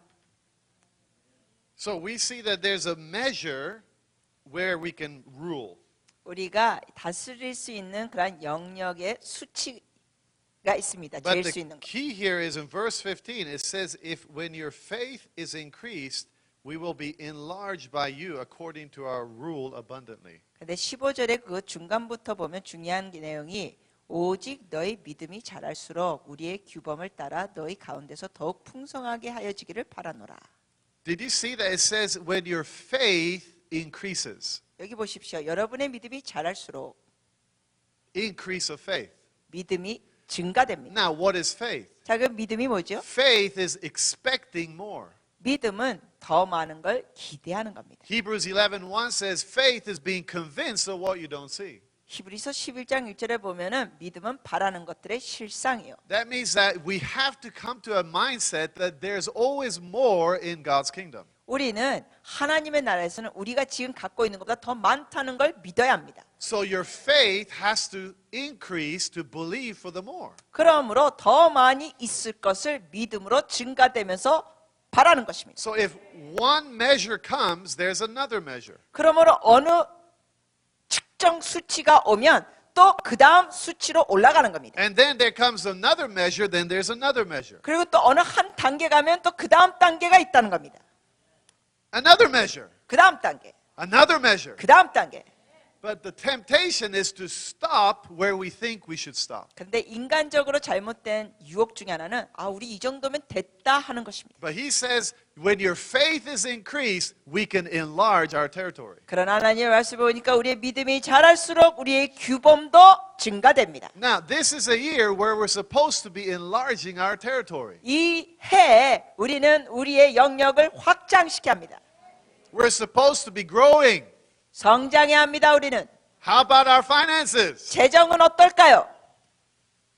So we see that there's a measure where we can rule. 우리가 다스릴 수 있는 그런 영역의 수치가 있습니다. But 잴 수 the 있는 것. key here is in verse 15. It says, if when your faith is increased, we will be enlarged by you according to our rule abundantly. 근데 15절의 그 중간부터 보면 중요한 내용이 오직 너희 믿음이 자랄수록 우리의 규범을 따라 너희 가운데서 더욱 풍성하게 하여지기를 바라노라. Did you see that it says when your faith increases? 여기 보십시오. 여러분의 믿음이 자랄수록 Increase of faith. 믿음이 증가됩니다. Now, what is faith? 자, 그 믿음이 뭐죠? Faith is expecting more. 믿음은 더 많은 걸 기대하는 겁니다. Hebrews 11:1 says faith is being convinced of what you don't see. 히브리서 11장 1절에 보면은 믿음은 바라는 것들의 실상이요. That means that we have to come to a mindset that there's always more in God's kingdom. 우리는 하나님의 나라에서는 우리가 지금 갖고 있는 것보다 더 많다는 걸 믿어야 합니다. So your faith has to increase to believe for the more. 그러므로 더 많이 있을 것을 믿음으로 증가되면서 바라는 것입니다. So if one measure comes, there's another measure. 그러므로 어느 특정 수치가 오면 또 그 다음 수치로 올라가는 겁니다. And then there comes another measure, then there's another measure. 그리고 또 어느 한 단계 가면 또 그 다음 단계가 있다는 겁니다. Another measure. 그 다음 단계, Another measure. 그 다음 단계. But the temptation is to stop where we think we should stop. 근데 인간적으로 잘못된 유혹 중에 하나는 우리 이 정도면 됐다 하는 것입니다. But he says when your faith is increased, we can enlarge our territory. 그러나 하나님의 말씀을 보니까 우리의 믿음이 자랄수록 우리의 규범도 증가됩니다. Now, this is a year where we're supposed to be enlarging our territory. 이 해에 우리는 우리의 영역을 확장시켜야 합니다. We're supposed to be growing. 성장해야 합니다. 우리는. How about our finances? 재정은 어떨까요?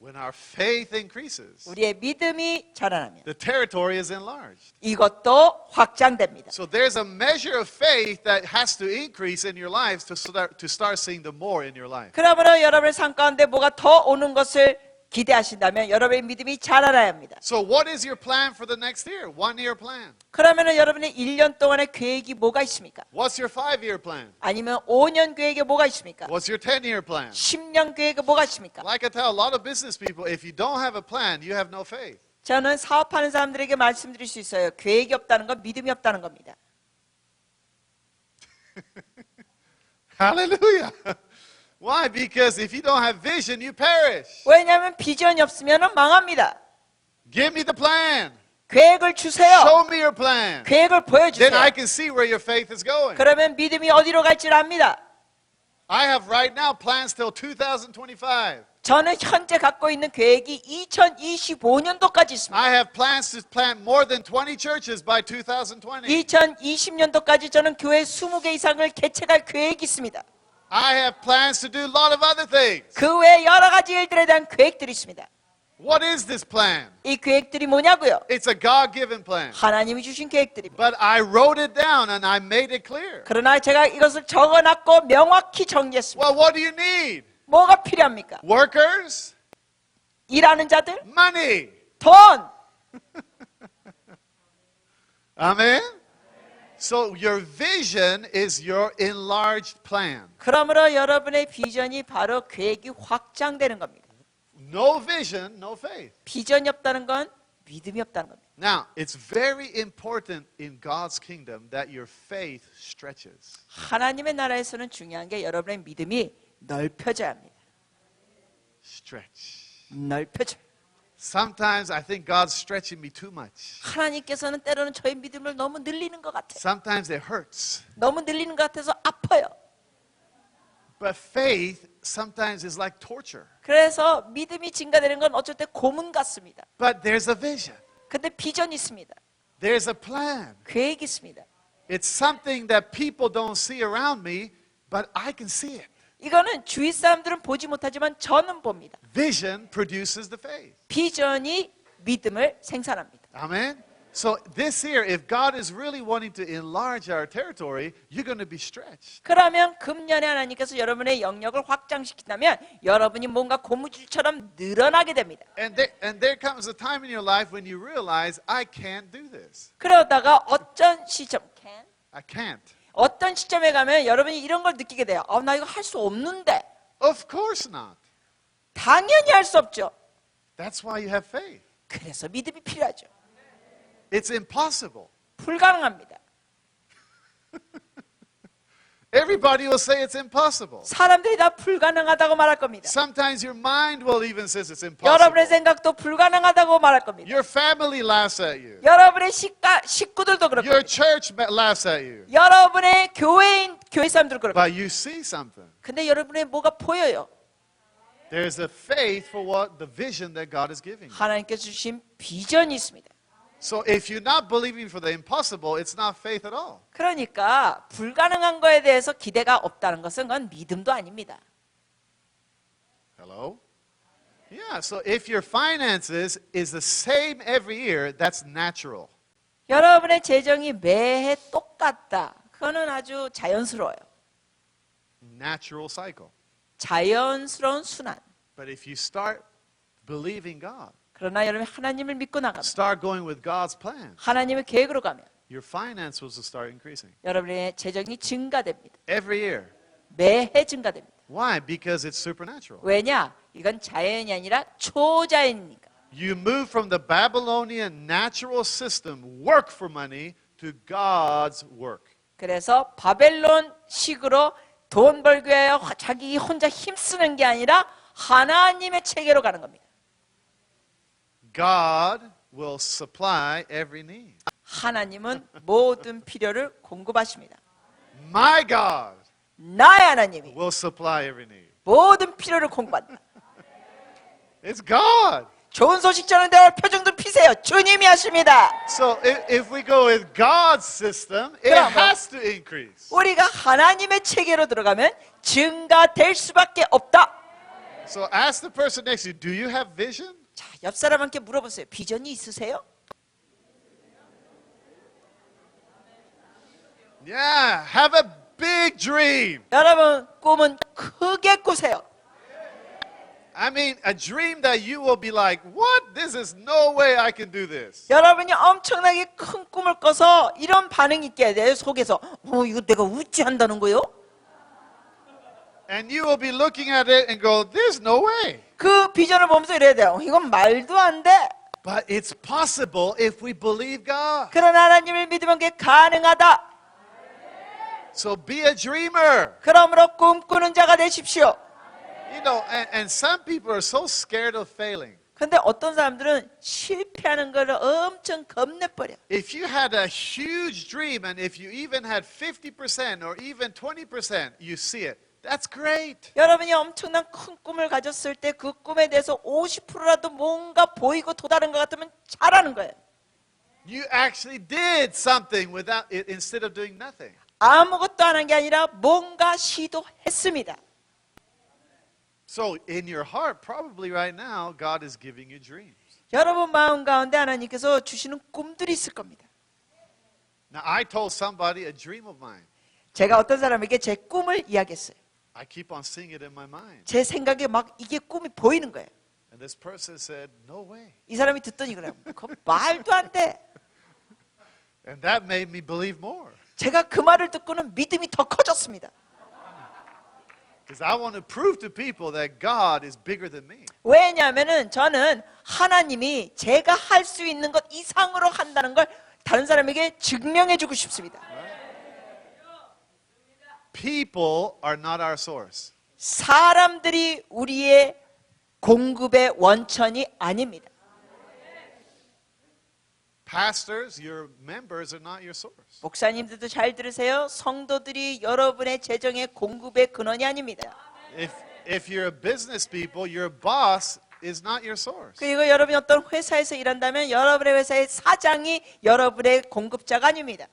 When our faith increases, 우리의 믿음이 자라나면 the territory is enlarged. 이것도 확장됩니다. So there's a measure of faith that has to increase in your lives to start seeing the more in your life. 그러므로 여러분의 삶 가운데 뭐가 더 오는 것을 기대하신다면 여러분의 믿음이 자라나야 합니다. So what is your plan for the next year? 1-year plan. 그러면 여러분의 1년 동안의 계획이 뭐가 있습니까? What's your 5-year plan? 아니면 5년 계획에 뭐가 있습니까? What's your 10-year plan? 10년 계획에 뭐가 있습니까? Like I tell a lot of business people, if you don't have a plan, you have no faith. 저는 사업하는 사람들에게 말씀드릴 수 있어요. 계획이 없다는 건 믿음이 없다는 겁니다. Hallelujah. Why? Because if you don't have vision, you perish. 왜냐하면 비전이 없으면 망합니다. Give me the plan. 계획을 주세요. Show me your plan. 계획을 Then 보여주세요. I can see where your faith is going. 그러면 믿음이 어디로 갈지를 압니다. I have right now plans till 2025. 저는 현재 갖고 있는 계획이 2025년도까지 있습니다. I have plans to plant more than 20 churches by 2020. 2020년도까지 저는 교회 20개 이상을 개척할 계획이 있습니다. I have plans to do a lot of other things. 그 외에 여러 가지 일들에 대한 계획들이 있습니다. What is this plan? 이 계획들이 뭐냐고요? It's a God-given plan. 하나님이 주신 계획들입니다. But I wrote it down and I made it clear. 그러나 제가 이것을 적어놨고 명확히 정리했습니다. Well, what do you need? 뭐가 필요합니까? Workers? 일하는 자들, Money. 돈. Amen? So your vision is your enlarged plan. 그러므로 여러분의 비전이 바로 계획이 확장되는 겁니다. No vision, no faith. 비전이 없다는 건 믿음이 없다는 겁니다. Now, it's very important in God's kingdom that your faith stretches. 하나님의 나라에서는 중요한 게 여러분의 믿음이 넓혀져야 합니다. Stretch. 넓혀져. Sometimes I think God's stretching me too much. 하나님께서는 때로는 저의 믿음을 너무 늘리는 것 같아요. Sometimes it hurts. 너무 늘리는 것 같아서 아파요. But faith sometimes is like torture. 그래서 믿음이 증가되는 건 어쩔 때 고문 같습니다. But there's a vision. 근데 비전이 있습니다. There's a plan. 계획이 있습니다. It's something that people don't see around me, but I can see it. 이거는 주위 사람들은 보지 못하지만 저는 봅니다. Vision produces the faith. 비전이 믿음을 생산합니다. Amen? So this year, if God is really wanting to enlarge our territory, you're going to be stretched. 그러면 금년에 하나님께서 여러분의 영역을 확장시킨다면 여러분이 뭔가 고무줄처럼 늘어나게 됩니다. And there comes a time in your life when you realize, I can't do this. 그러다가 어떤 시점, I can't. 어떤 시점에 가면 여러분이 이런 걸 느끼게 돼요. 나 이거 할 수 없는데. Of course not. 당연히 할 수 없죠. That's why you have faith. 그래서 믿음이 필요하죠. It's impossible. 불가능합니다. Everybody will say it's impossible. 사람들이 다 불가능하다고 말할 겁니다. Sometimes your mind will even says it's 여러분의 impossible. 생각도 불가능하다고 말할 겁니다. Your family laughs at you. 여러분의 식구들도 그럴 Your 겁니다. church laughs at you. 여러분의 교회 사람들도 그럴 겁니다. But you see something. 근데 여러분의 뭐가 보여요? There's a faith for what the vision that God is giving. 하나님께서 주신 비전이 있습니다. So if you're not believing for the impossible, it's not faith at all. 그러니까 불가능한 거에 대해서 기대가 없다는 것은 그건 믿음도 아닙니다. Hello? Yeah, so if your finances is the same every year, that's natural. 여러분의 재정이 매해 똑같다. 그거는 아주 자연스러워요. Natural cycle. 자연스러운 순환. But if you start believing God, 그러나 여러분이 하나님을 믿고 나가면 start going with God's plan, 하나님의 계획으로 가면 your finances will start increasing. 여러분의 재정이 증가됩니다. Every year. 매해 증가됩니다. Why? Because it's supernatural. 왜냐? 이건 자연이 아니라 초자연이니까. You move from the Babylonian natural system, work for money, to God's work. 그래서 바벨론식으로 돈 벌기 위하여 자기 혼자 힘쓰는 게 아니라 하나님의 체계로 가는 겁니다. God will supply every need. 하나님은 모든 필요를 공급하십니다. My God 나의 하나님이 will supply every need. 모든 필요를 공급한다. It's God. 좋은 소식 전하는데 표정도 피세요. 주님이 하십니다. So if we go with God's system, it 그럼 뭐? has to increase. 우리가 하나님의 체계로 들어가면 증가될 수밖에 없다. So ask the person next to you, do you have vision? 자, 옆 사람한테 물어보세요. 비전이 있으세요? Yeah, have a big dream. 여러분 꿈은 크게 꾸세요. I mean, a dream that you will be like, what? This is no way I can do this. 여러분이 엄청나게 큰 꿈을 꿔서 이런 반응이 있게 돼요. 속에서 이거 내가 웃지 한다는 거요? And you will be looking at it and go, there's no way. 그 비전을 보면서 이래야 돼요. 이건 말도 안 돼. But it's possible if we believe God. 그러나 하나님을 믿으면 그게 가능하다. So be a dreamer. 그러므로 꿈꾸는 자가 되십시오. You know, and some people are so scared of failing. 근데 어떤 사람들은 실패하는 걸 엄청 겁내버려. If you had a huge dream and if you even had 50% or even 20%, you see it. That's great. 여러분이 엄청난 큰 꿈을 가졌을 때 그 꿈에 대해서 50%라도 뭔가 보이고 도달한 것 같으면 잘하는 거예요. You actually did something without it instead of doing nothing. 아무것도 안 한 게 아니라 뭔가 시도했습니다. So in your heart, probably right now, God is giving you dreams. 여러분 마음 가운데 하나님께서 주시는 꿈들이 있을 겁니다. Now, I told somebody a dream of mine. 제가 어떤 사람에게 제 꿈을 이야기했어요. I keep on seeing it in my mind. 제 생각에 막 이게 꿈이 보이는 거예요. And this person said, no way. 이 사람이 듣더니 그래요. 그거 말도 안 돼. And that made me believe more. 제가 그 말을 듣고는 믿음이 더 커졌습니다. Because I want to prove to people that God is bigger than me. 왜냐하면은 저는 하나님이 제가 할 수 있는 것 이상으로 한다는 걸 다른 사람에게 증명해주고 싶습니다. People are not our source. 사람들이 우리의 공급의 원천이 아닙니다. Pastors, your members are not your source. 목사님들도 잘 들으세요. 성도들이 여러분의 재정의 공급의 근원이 아닙니다. If you're a business people, your boss is not your source. 그리고 여러분이 어떤 회사에서 일한다면 여러분의 회사의 사장이 여러분의 공급자가 아닙니다.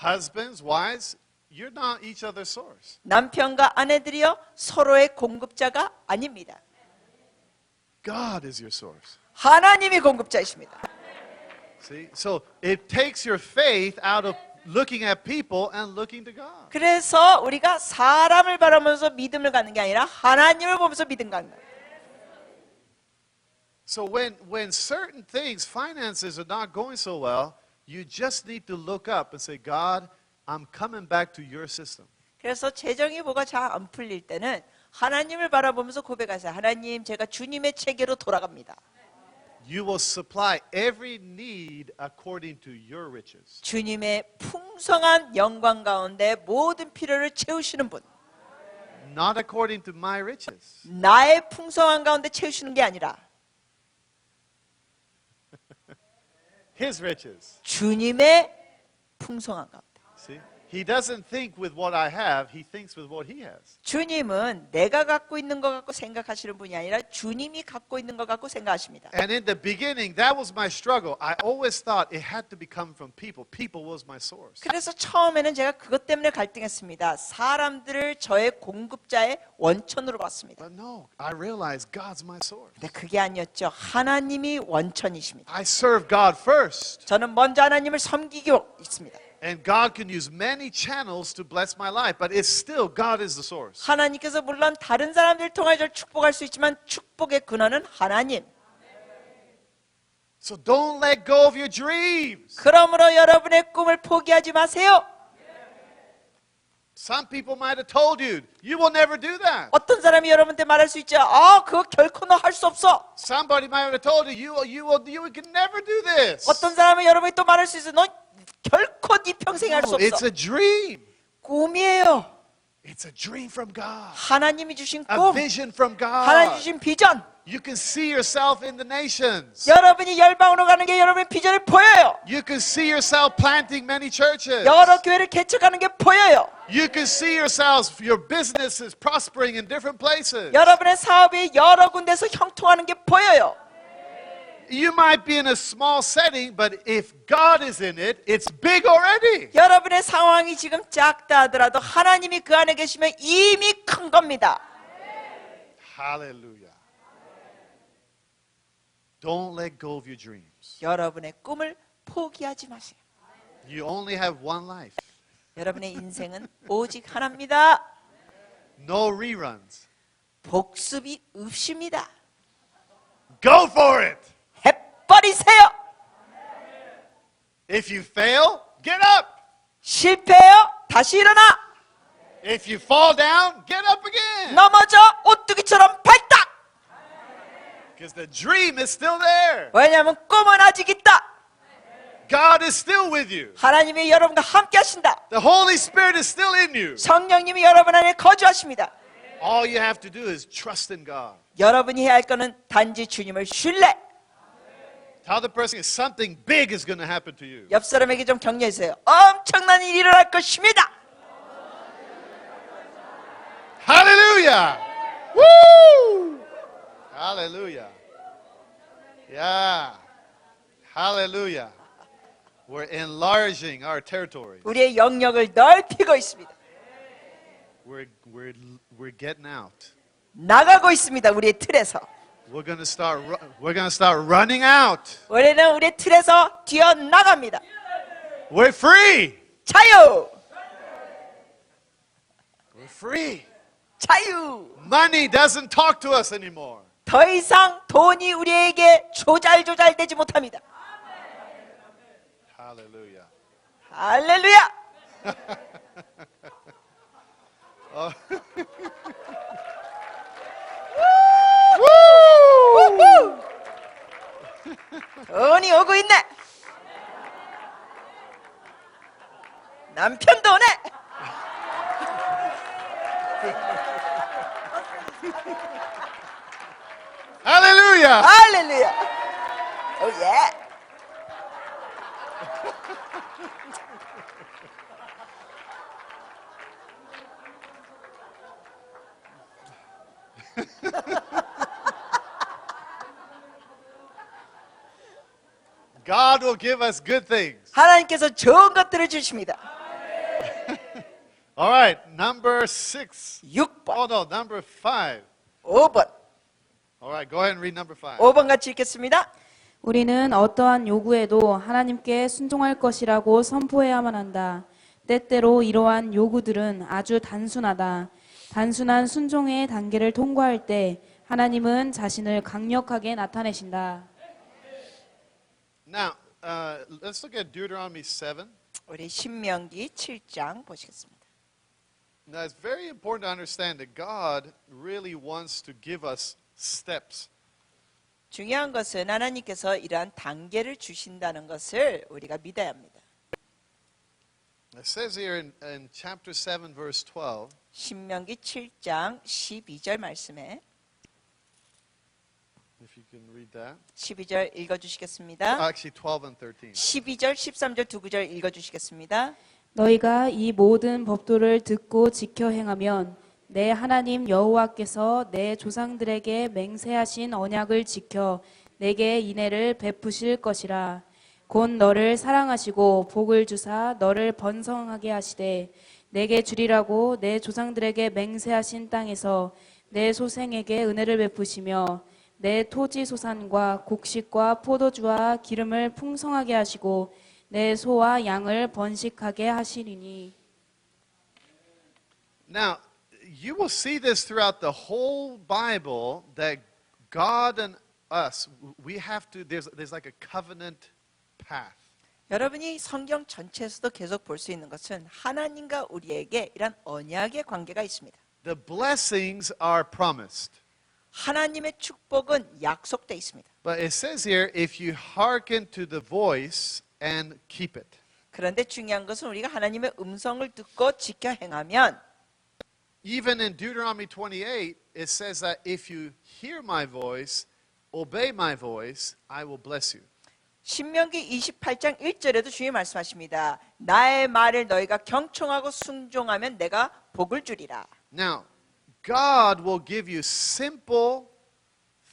Husbands, wives, you're not each other's source. 남편과 아내들이요 서로의 공급자가 아닙니다. God is your source. 하나님이 공급자이십니다. See? So it takes your faith out of looking at people and looking to God. 그래서 우리가 사람을 바라보면서 믿음을 갖는 게 아니라 하나님을 보면서 믿음 갖는 거예요. So when certain things, finances are not going so well, you just need to look up and say, God, I'm coming back to your system. 그래서 재정이 뭐가 잘 안 풀릴 때는 하나님을 바라보면서 고백하세요. 하나님, 제가 주님의 체계로 돌아갑니다. You will supply every need according to your riches. 주님의 풍성한 영광 가운데 모든 필요를 채우시는 분. Not according to my riches. 나의 풍성한 가운데 채우시는 게 아니라 His riches. 주님의 풍성한 가운데. See? He doesn't think with what I have, he thinks with what he has. 주님은 내가 갖고 있는 것 갖고 생각하시는 분이 아니라 주님이 갖고 있는 것 갖고 생각하십니다. And in the beginning, that was my struggle. I always thought it had to become from people. People was my source. 그래서 처음에는 제가 그것 때문에 갈등했습니다. 사람들을 저의 공급자의 원천으로 봤습니다. But no, I realized God's my source. 근데 그게 아니었죠. 하나님이 원천이십니다. I serve God first. 저는 먼저 하나님을 섬기고 있습니다. And God can use many channels to bless my life, but it's still God is the source. 하나님께서 물론 다른 사람들을 통해 저를 축복할 수 있지만 축복의 근원은 하나님. So don't let go of your dreams. 그러므로 여러분의 꿈을 포기하지 마세요. Some people might have told you, you will never do that. 어떤 사람이 여러분한테 말할 수 있죠. 그거 결코 너 할 수 없어. Somebody might have told you, you can never do this. 어떤 사람은 여러분이 또 말할 수 있어. 너 결코 네 평생 할 수 No, it's 없어. a dream. 꿈이에요. It's a dream from God. 하나님이 주신 A 꿈, vision from 하나님이 God. 주신 비전. You can see yourself in the nations. 여러분이 열방으로 가는 게 여러분의 비전을 보여요. You can see yourself planting many churches. 여러 교회를 개척하는 게 보여요. You can see yourselves, your businesses prospering in different places. 여러분의 사업이 여러 군데서 형통하는 게 보여요. You might be in a small setting, but if God is in it, it's big already. 여러분의 상황이 지금 작다 하더라도 하나님이 그 안에 계시면 이미 큰 겁니다. Hallelujah. Don't let go of your dreams. 여러분의 꿈을 포기하지 마세요. You only have one life. 여러분의 인생은 오직 하나입니다. No reruns. 복습이 없습니다. Go for it. 해버리세요. If you fail, get up. 실패해요. 다시 일어나. If you fall down, get up again. 넘어져 오뚜기처럼 발딱. Because the dream is still there. 왜냐하면 꿈은 아직 있다. God is still with you. 하나님이 여러분과 함께 하신다. The Holy Spirit is still in you. 성령님이 여러분 안에 거주하십니다. All you have to do is trust in God. 여러분이 해야 할 것은 단지 주님을 신뢰. Tell the person something big is going to happen to you. 옆 사람에게 좀 격려해주세요. 엄청난 일이 일어날 것입니다. Hallelujah. Woo! Hallelujah. Yeah. Hallelujah. We're enlarging our territory. 우리의 영역을 넓히고 있습니다. We're getting out. 나가고 있습니다. 우리의 틀에서. We're going to start running out. 우리는 우리의 틀에서 뛰어나갑니다. We're free. 자유! We're free. 자유! Money doesn't talk to us anymore. 더 이상 돈이 우리에게 조잘조잘되지 못합니다. Hallelujah. 할렐루야! 우후! 돈이 오고 있네. 남편도 오네. Hallelujah. 할렐루야. 오예. God will give us good things. 하나님께서 좋은 것들을 주십니다. All right, number 6. 6번, Oh no, number 5. 5번. All right, go ahead and read number 5. 5번 같이 읽겠습니다. 우리는 어떠한 요구에도 하나님께 순종할 것이라고 선포해야만 한다. 때때로 이러한 요구들은 아주 단순하다. 단순한 순종의 단계를 통과할 때 하나님은 자신을 강력하게 나타내신다. Now, let's look at Deuteronomy 7. 우리 신명기 7장 보시겠습니다. Now, it's very important to understand that God really wants to give us steps. 중요한 것은 하나님께서 이러한 단계를 주신다는 것을 우리가 믿어야 합니다. It says here in chapter 7, verse 12, 신명기 7장 12절 말씀에 if you can read that. 12절 읽어주시겠습니다. Actually, 12 and 13. 12절, 13절 두 구절 읽어주시겠습니다. 너희가 이 모든 법도를 듣고 지켜 행하면 내 하나님 여호와께서 내 조상들에게 맹세하신 언약을 지켜 내게 인애를 베푸실 것이라. 곧 너를 사랑하시고 복을 주사 너를 번성하게 하시되 내게 주리라고 내 조상들에게 맹세하신 땅에서 내 소생에게 은혜를 베푸시며 내 토지 소산과 곡식과 포도주와 기름을 풍성하게 하시고 내 소와 양을 번식하게 하시리니. Now, you will see this throughout the whole Bible that God and us, we have to, there's like a covenant path. 여러분이 성경 전체에서도 계속 볼 수 있는 것은 하나님과 우리에게 이런 언약의 관계가 있습니다. The blessings are promised. 하나님의 축복은 약속되어 있습니다. But it says here, if you hearken to the voice and keep it. 그런데 중요한 것은 우리가 하나님의 음성을 듣고 지켜 행하면 Even in Deuteronomy 28, it says that if you hear my voice, obey my voice, I will bless you. 신명기 28장 1절에도 주님 말씀하십니다. 나의 말을 너희가 경청하고 순종하면 내가 복을 주리라. Now, God will give you simple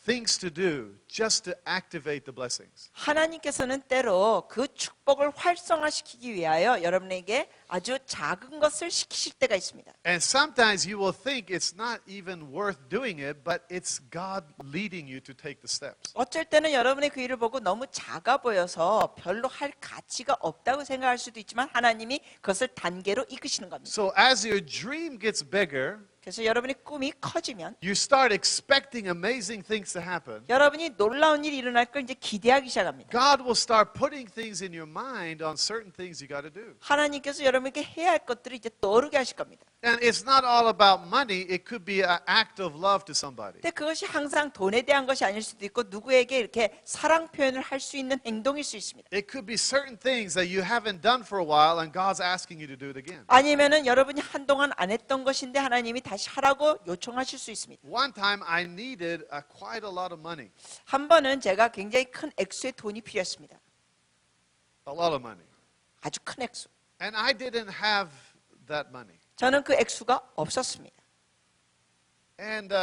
things to do just to activate the blessings. 하나님께서는 때로 그 축복을 활성화시키기 위하여 여러분에게 아주 작은 것을 시키실 때가 있습니다. And sometimes you will think it's not even worth doing it, but it's God leading you to take the steps. 어쩔 때는 여러분의 그 일을 보고 너무 작아 보여서 별로 할 가치가 없다고 생각할 수도 있지만 하나님이 그것을 단계로 이끄시는 겁니다. So as your dream gets bigger, 그래서 여러분의 꿈이 커지면 you start expecting amazing things to happen. 여러분이 놀라운 일이 일어날 걸 이제 기대하기 시작합니다. God will start putting things in your mind on certain things you got to do. 하나님께서 여러분에게 해야 할 것들을 이제 떠오르게 하실 겁니다. And it's not all about money. It could be an act of love to somebody. 근데 그것이 항상 돈에 대한 것이 아닐 수도 있고 누구에게 이렇게 사랑 표현을 할 수 있는 행동일 수 있습니다. It could be certain things that you haven't done for a while and God's asking you to do it again. 아니면은 여러분이 한동안 안 했던 것인데 하나님이 다시 하라고 요청하실 수 있습니다. One time I needed quite a lot of money. 한 번은 제가 굉장히 큰 액수의 돈이 필요했습니다. A lot of money. 아주 큰 액수. And I didn't have that money. 저는 그 액수가 없었습니다. And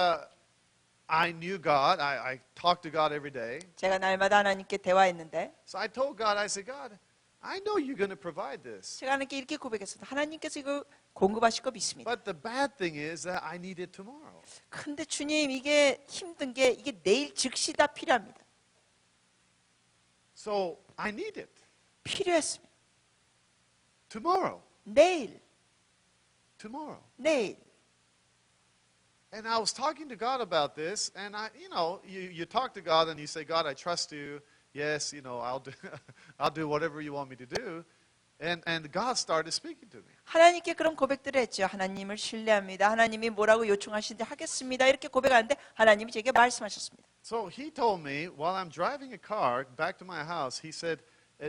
I knew God. I talked to God every day. 제가 날마다 하나님께 대화했는데 So I told God, I said, God, I know you're going to provide this. 제가 하나님께 이렇게 고백했습니다. 하나님께서 이거 공급하실 거 믿습니다. But the bad thing is that I need it tomorrow. 근데 주님 이게 힘든 게 이게 내일 즉시 다 필요합니다. So I need it 필요했습니다. tomorrow. 내일. And I was talking to God about this, and you talk to God and you say, God, I trust you. Yes, I'll do whatever you want me to do. And God started speaking to me. 하나님께 그런 고백들을 했죠. 하나님을 신뢰합니다. 하나님이 뭐라고 요청하시는데 하겠습니다. 이렇게 고백하는데 하나님이 제게 말씀하셨습니다. So he told me while I'm driving a car back to my house, he said,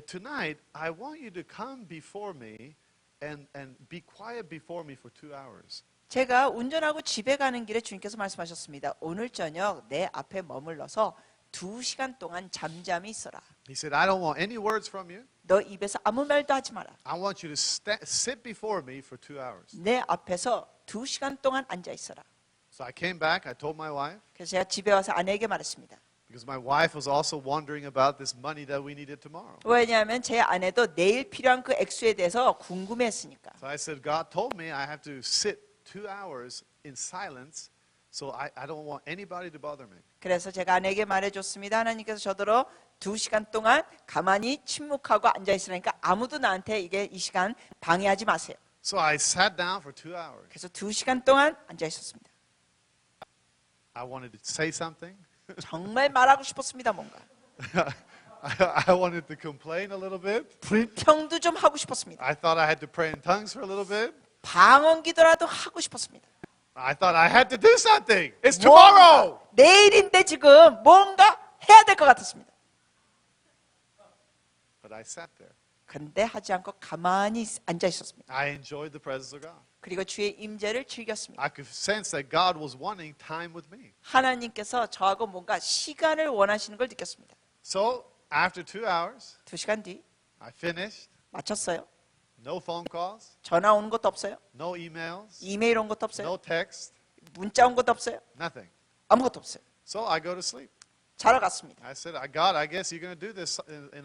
tonight I want you to come before me and be quiet before me for 2 hours. 제가 운전하고 집에 가는 길에 주님께서 말씀하셨습니다. 오늘 저녁 내 앞에 머물러서 2시간 동안 잠잠히 있어라. He said, I don't want any words from you. 너 입에서 아무 말도 하지 마라. I want you to sit before me for 2 hours. 내 앞에서 2시간 동안 앉아 있어라. So I came back. I told my wife, 그래서 제가 집에 와서 아내에게 말했습니다. because my wife was also wondering about this money that we needed tomorrow. 왜냐하면 제 아내도 내일 필요한 그 액수에 대해서 궁금해했으니까. So I said, God told me I have to sit 2 hours in silence, so I don't want anybody to bother me. 그래서 제가 아내에게 말해줬습니다. 하나님께서 저더러 2시간 동안 가만히 침묵하고 앉아있으라니까 아무도 나한테 이 시간 방해하지 마세요. So I sat down for 2 hours. 그래서 2시간 동안 앉아있었습니다. I wanted to say something. 정말 말하고 싶었습니다. 뭔가 I wanted to complain a little bit. 불평도 좀 하고 싶었습니다. I thought I had to pray in tongues for a little bit. 방언기도라도 하고 싶었습니다. I thought I had to do something. It's tomorrow. 내일인데 지금 뭔가 해야 될 것 같았습니다. But I sat there. 근데 하지 않고 가만히 앉아 있었습니다. I enjoyed the presence of God. 그리고 주의 임재를 즐겼습니다. I could sense that God was wanting time with me. 하나님께서 저하고 뭔가 시간을 원하시는 걸 느꼈습니다. So after 2 hours, 2시간 뒤 I finished. 마쳤어요. No phone calls, 전화 오는 것도 없어요. no emails, 이메일 온 것도 없어요. no text, 문자 온 것도 없어요. nothing. 아무것도 없어요. So I go to sleep. 자러 갔습니다. I said, God, I guess you're going to do this in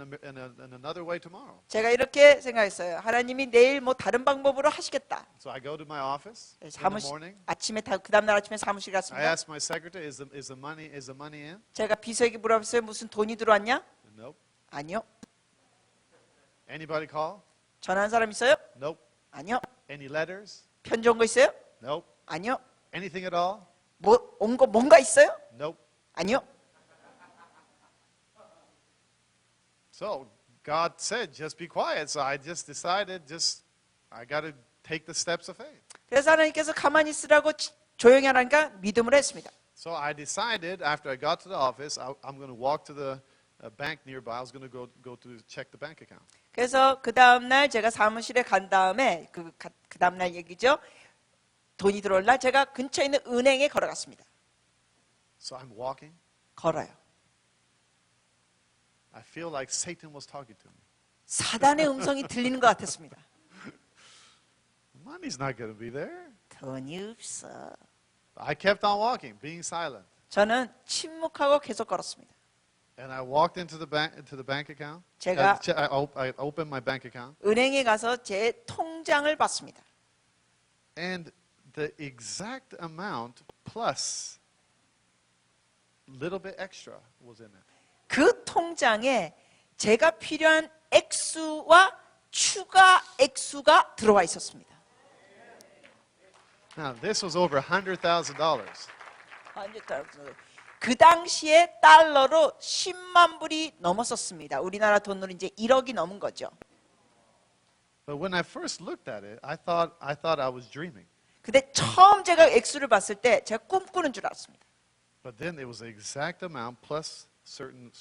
another way tomorrow. 제가 이렇게 생각했어요. 하나님이 내일 뭐 다른 방법으로 하시겠다. So I go to my office in the 사무실 morning. 아침에 그 다음 날 아침에 사무실 I 갔습니다. asked my secretary, is the money in? 제가 비서에게 물어봤어요. 무슨 돈이 들어왔냐? Nope. 아니요. Anybody call? 전화한 사람 있어요? Nope. 아니요. Any letters? 편지 온 거 있어요? Nope. 아니요. Anything at all? 뭐 온 거 뭔가 있어요? Nope. 아니요. So God said, just be quiet. So I just decided, I got to take the steps of faith. 그래서 하나님께서 가만히 있으라고 조용히 하라니까 믿음으로 했습니다. So I decided after I got to the office, I'm going to walk to the bank nearby. I was going to go to check the bank account. 그래서 그 다음 날 제가 사무실에 간 다음에 그 다음 날 얘기죠. 돈이 들어올 날 제가 근처에 있는 은행에 걸어갔습니다. So I'm walking. 걸어요. I feel like Satan was talking to me. 사단의 음성이 들리는 것 같았습니다. Money's not going to be there. 돈이 없어. I kept on walking, being silent. 저는 침묵하고 계속 걸었습니다. And I walked into the bank account. 제가 I opened my bank account. 은행에 가서 제 통장을 봤습니다. And the exact amount plus little bit extra was in it. 그 통장에 제가 필요한 액수와 추가 액수가 들어와 있었습니다. Now, this was over $100,000. 그 당시에 달러로 10만 불이 넘었었습니다. 우리나라 돈으로 이제 1억이 넘은 거죠. But when I first looked at it, I thought I was dreaming. 근데 처음 제가 액수를 봤을 때 제가 꿈꾸는 줄 알았습니다. But then it was the exact amount plus certain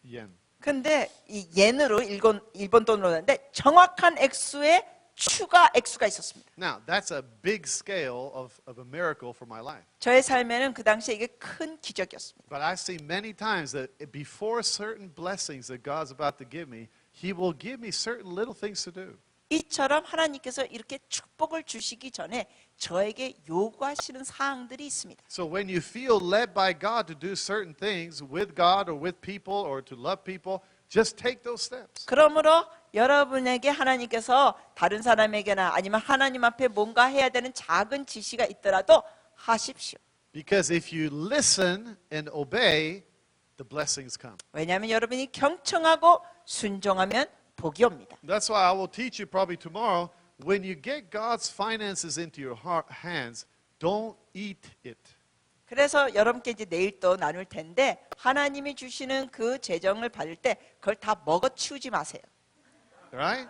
yen. 근데 이 옌으로 일본 돈으로 하는데 정확한 액수에 추가 액수가 있었습니다. Now, that's a big scale of a miracle for my life. 저의 삶에는 그 당시에 이게 큰 기적이었습니다. But I've seen many times that before certain blessings that God's about to give me, He will give me certain little things to do. 이처럼 하나님께서 이렇게 축복을 주시기 전에 저에게 요구하시는 사항들이 있습니다. So when you feel led by God to do certain things with God or with people or to love people, just take those steps. 그러므로 여러분에게 하나님께서 다른 사람에게나 아니면 하나님 앞에 뭔가 해야 되는 작은 지시가 있더라도 하십시오. Because if you listen and obey, the blessings come. 왜냐하면 여러분이 경청하고 순종하면 복이 옵니다. That's why I will teach you probably tomorrow, when you get God's finances into your hands, don't eat it. 그래서 여러분께 이제 내일 또 나눌 텐데 하나님이 주시는 그 재정을 받을 때 그걸 다 먹어치우지 마세요. Right?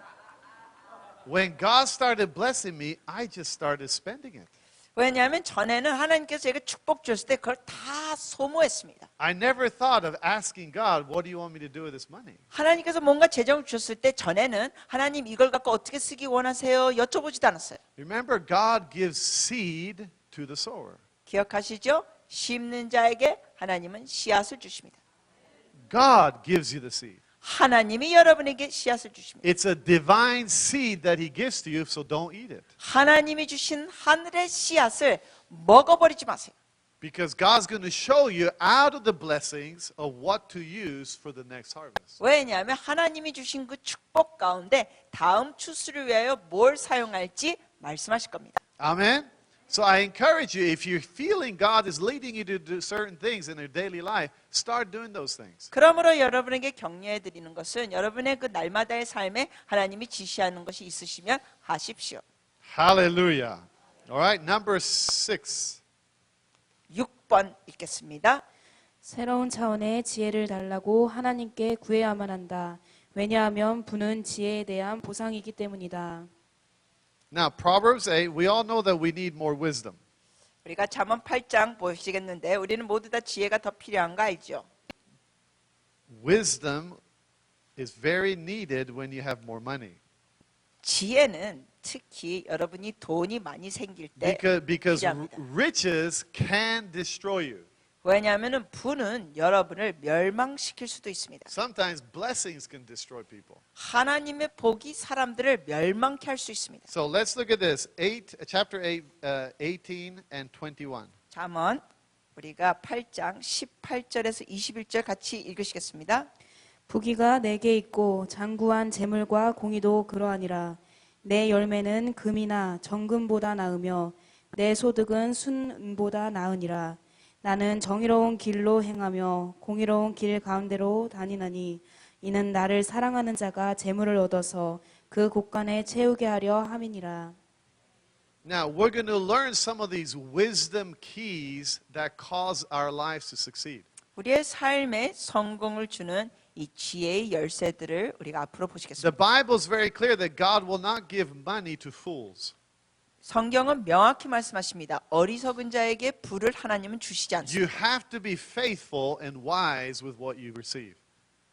When God started blessing me, I just started spending it. 왜냐하면 전에는 하나님께서 제가 축복 주셨을 때 그걸 다 소모했습니다. I never thought of asking God, what do you want me to do with this money? 하나님께서 뭔가 재정을 주셨을 때 전에는 하나님 이걸 갖고 어떻게 쓰기 원하세요? 여쭤보지도 않았어요. Remember, God gives seed to the sower. 기억하시죠? 심는 자에게 하나님은 씨앗을 주십니다. God gives you the seed. 하나님이 여러분에게 씨앗을 주십니다. It's a divine seed that He gives to you, so don't eat it. 하나님이 주신 하늘의 씨앗을 먹어버리지 마세요. Because God's going to show you out of the blessings of what to use for the next harvest. 왜냐하면 하나님이 주신 그 축복 가운데 다음 추수를 위하여 뭘 사용할지 말씀하실 겁니다. Amen? So I encourage you, if you're feeling God is leading you to do certain things in your daily life, start doing those things. 그러므로 여러분에게 격려해 드리는 것은 여러분의 그 날마다의 삶에 하나님이 지시하는 것이 있으시면 하십시오. Hallelujah. All right, number 6. 6번 읽겠습니다. 새로운 차원의 지혜를 달라고 하나님께 구해야만 한다. 왜냐하면 부는 지혜에 대한 보상이기 때문이다. Now, Proverbs 8, we all know that we need more wisdom. 우리가 잠언 8장 보시겠는데 우리는 모두 다 지혜가 더 필요한 거 알죠? Wisdom is very needed when you have more money. 지혜는 특히 여러분이 돈이 많이 생길 때 Because 필요합니다. riches can destroy you. 왜냐하면 부는 여러분을 멸망시킬 수도 있습니다. Sometimes blessings can destroy people. 하나님의 복이 사람들을 멸망케 할 수 있습니다. So let's look at this. Chapter 8, 18 and 21. 잠언 우리가 8장 18절에서 21절 같이 읽으시겠습니다. 부귀가 내게 있고 장구한 재물과 공의도 그러하니라. 내 열매는 금이나 정금보다 나으며 내 소득은 순은보다 나으니라. 나는 정의로운 길로 행하며 공의로운 길 가운데로 다니나니 이는 나를 사랑하는 자가 재물을 얻어서 그 곳간에 채우게 하려 함이니라. Now, we're going to learn some of these wisdom keys that cause our lives to succeed. 우리의 삶에 성공을 주는 이 지혜의 열쇠들을 우리가 앞으로 The 보시겠습니다. Bible is very clear that God will not give money to fools. 성경은 명확히 말씀하십니다. 어리석은 자에게 부를 하나님은 주시지 않습니다. You have to be faithful and wise with what you receive.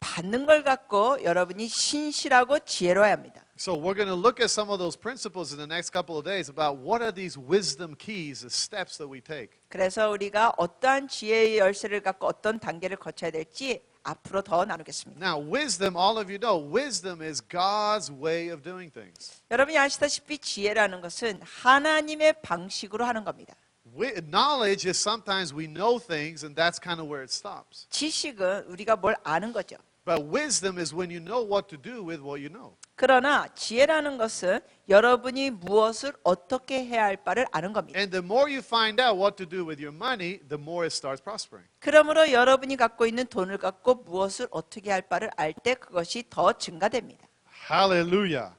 받는 걸 갖고 여러분이 신실하고 지혜로워야 합니다. So we're going to look at some of those principles in the next couple of days about what are these wisdom keys, the steps that we take. 그래서 우리가 어떠한 지혜의 열쇠를 갖고 어떤 단계를 거쳐야 될지 앞으로 더 나누겠습니다. Now, wisdom, all of you know, wisdom is God's way of doing things. 여러분이 아시다시피 지혜라는 것은 하나님의 방식으로 하는 겁니다. Knowledge is sometimes we know things and that's kind of where it stops. 지식은 우리가 뭘 아는 거죠. But wisdom is when you know what to do with what you know. 그러나 지혜라는 것은 여러분이 무엇을 어떻게 해야 할 바를 아는 겁니다. And the more you find out what to do with your money, the more it starts prospering. 그러므로 여러분이 갖고 있는 돈을 갖고 무엇을 어떻게 할 바를 알 때 그것이 더 증가됩니다. Hallelujah.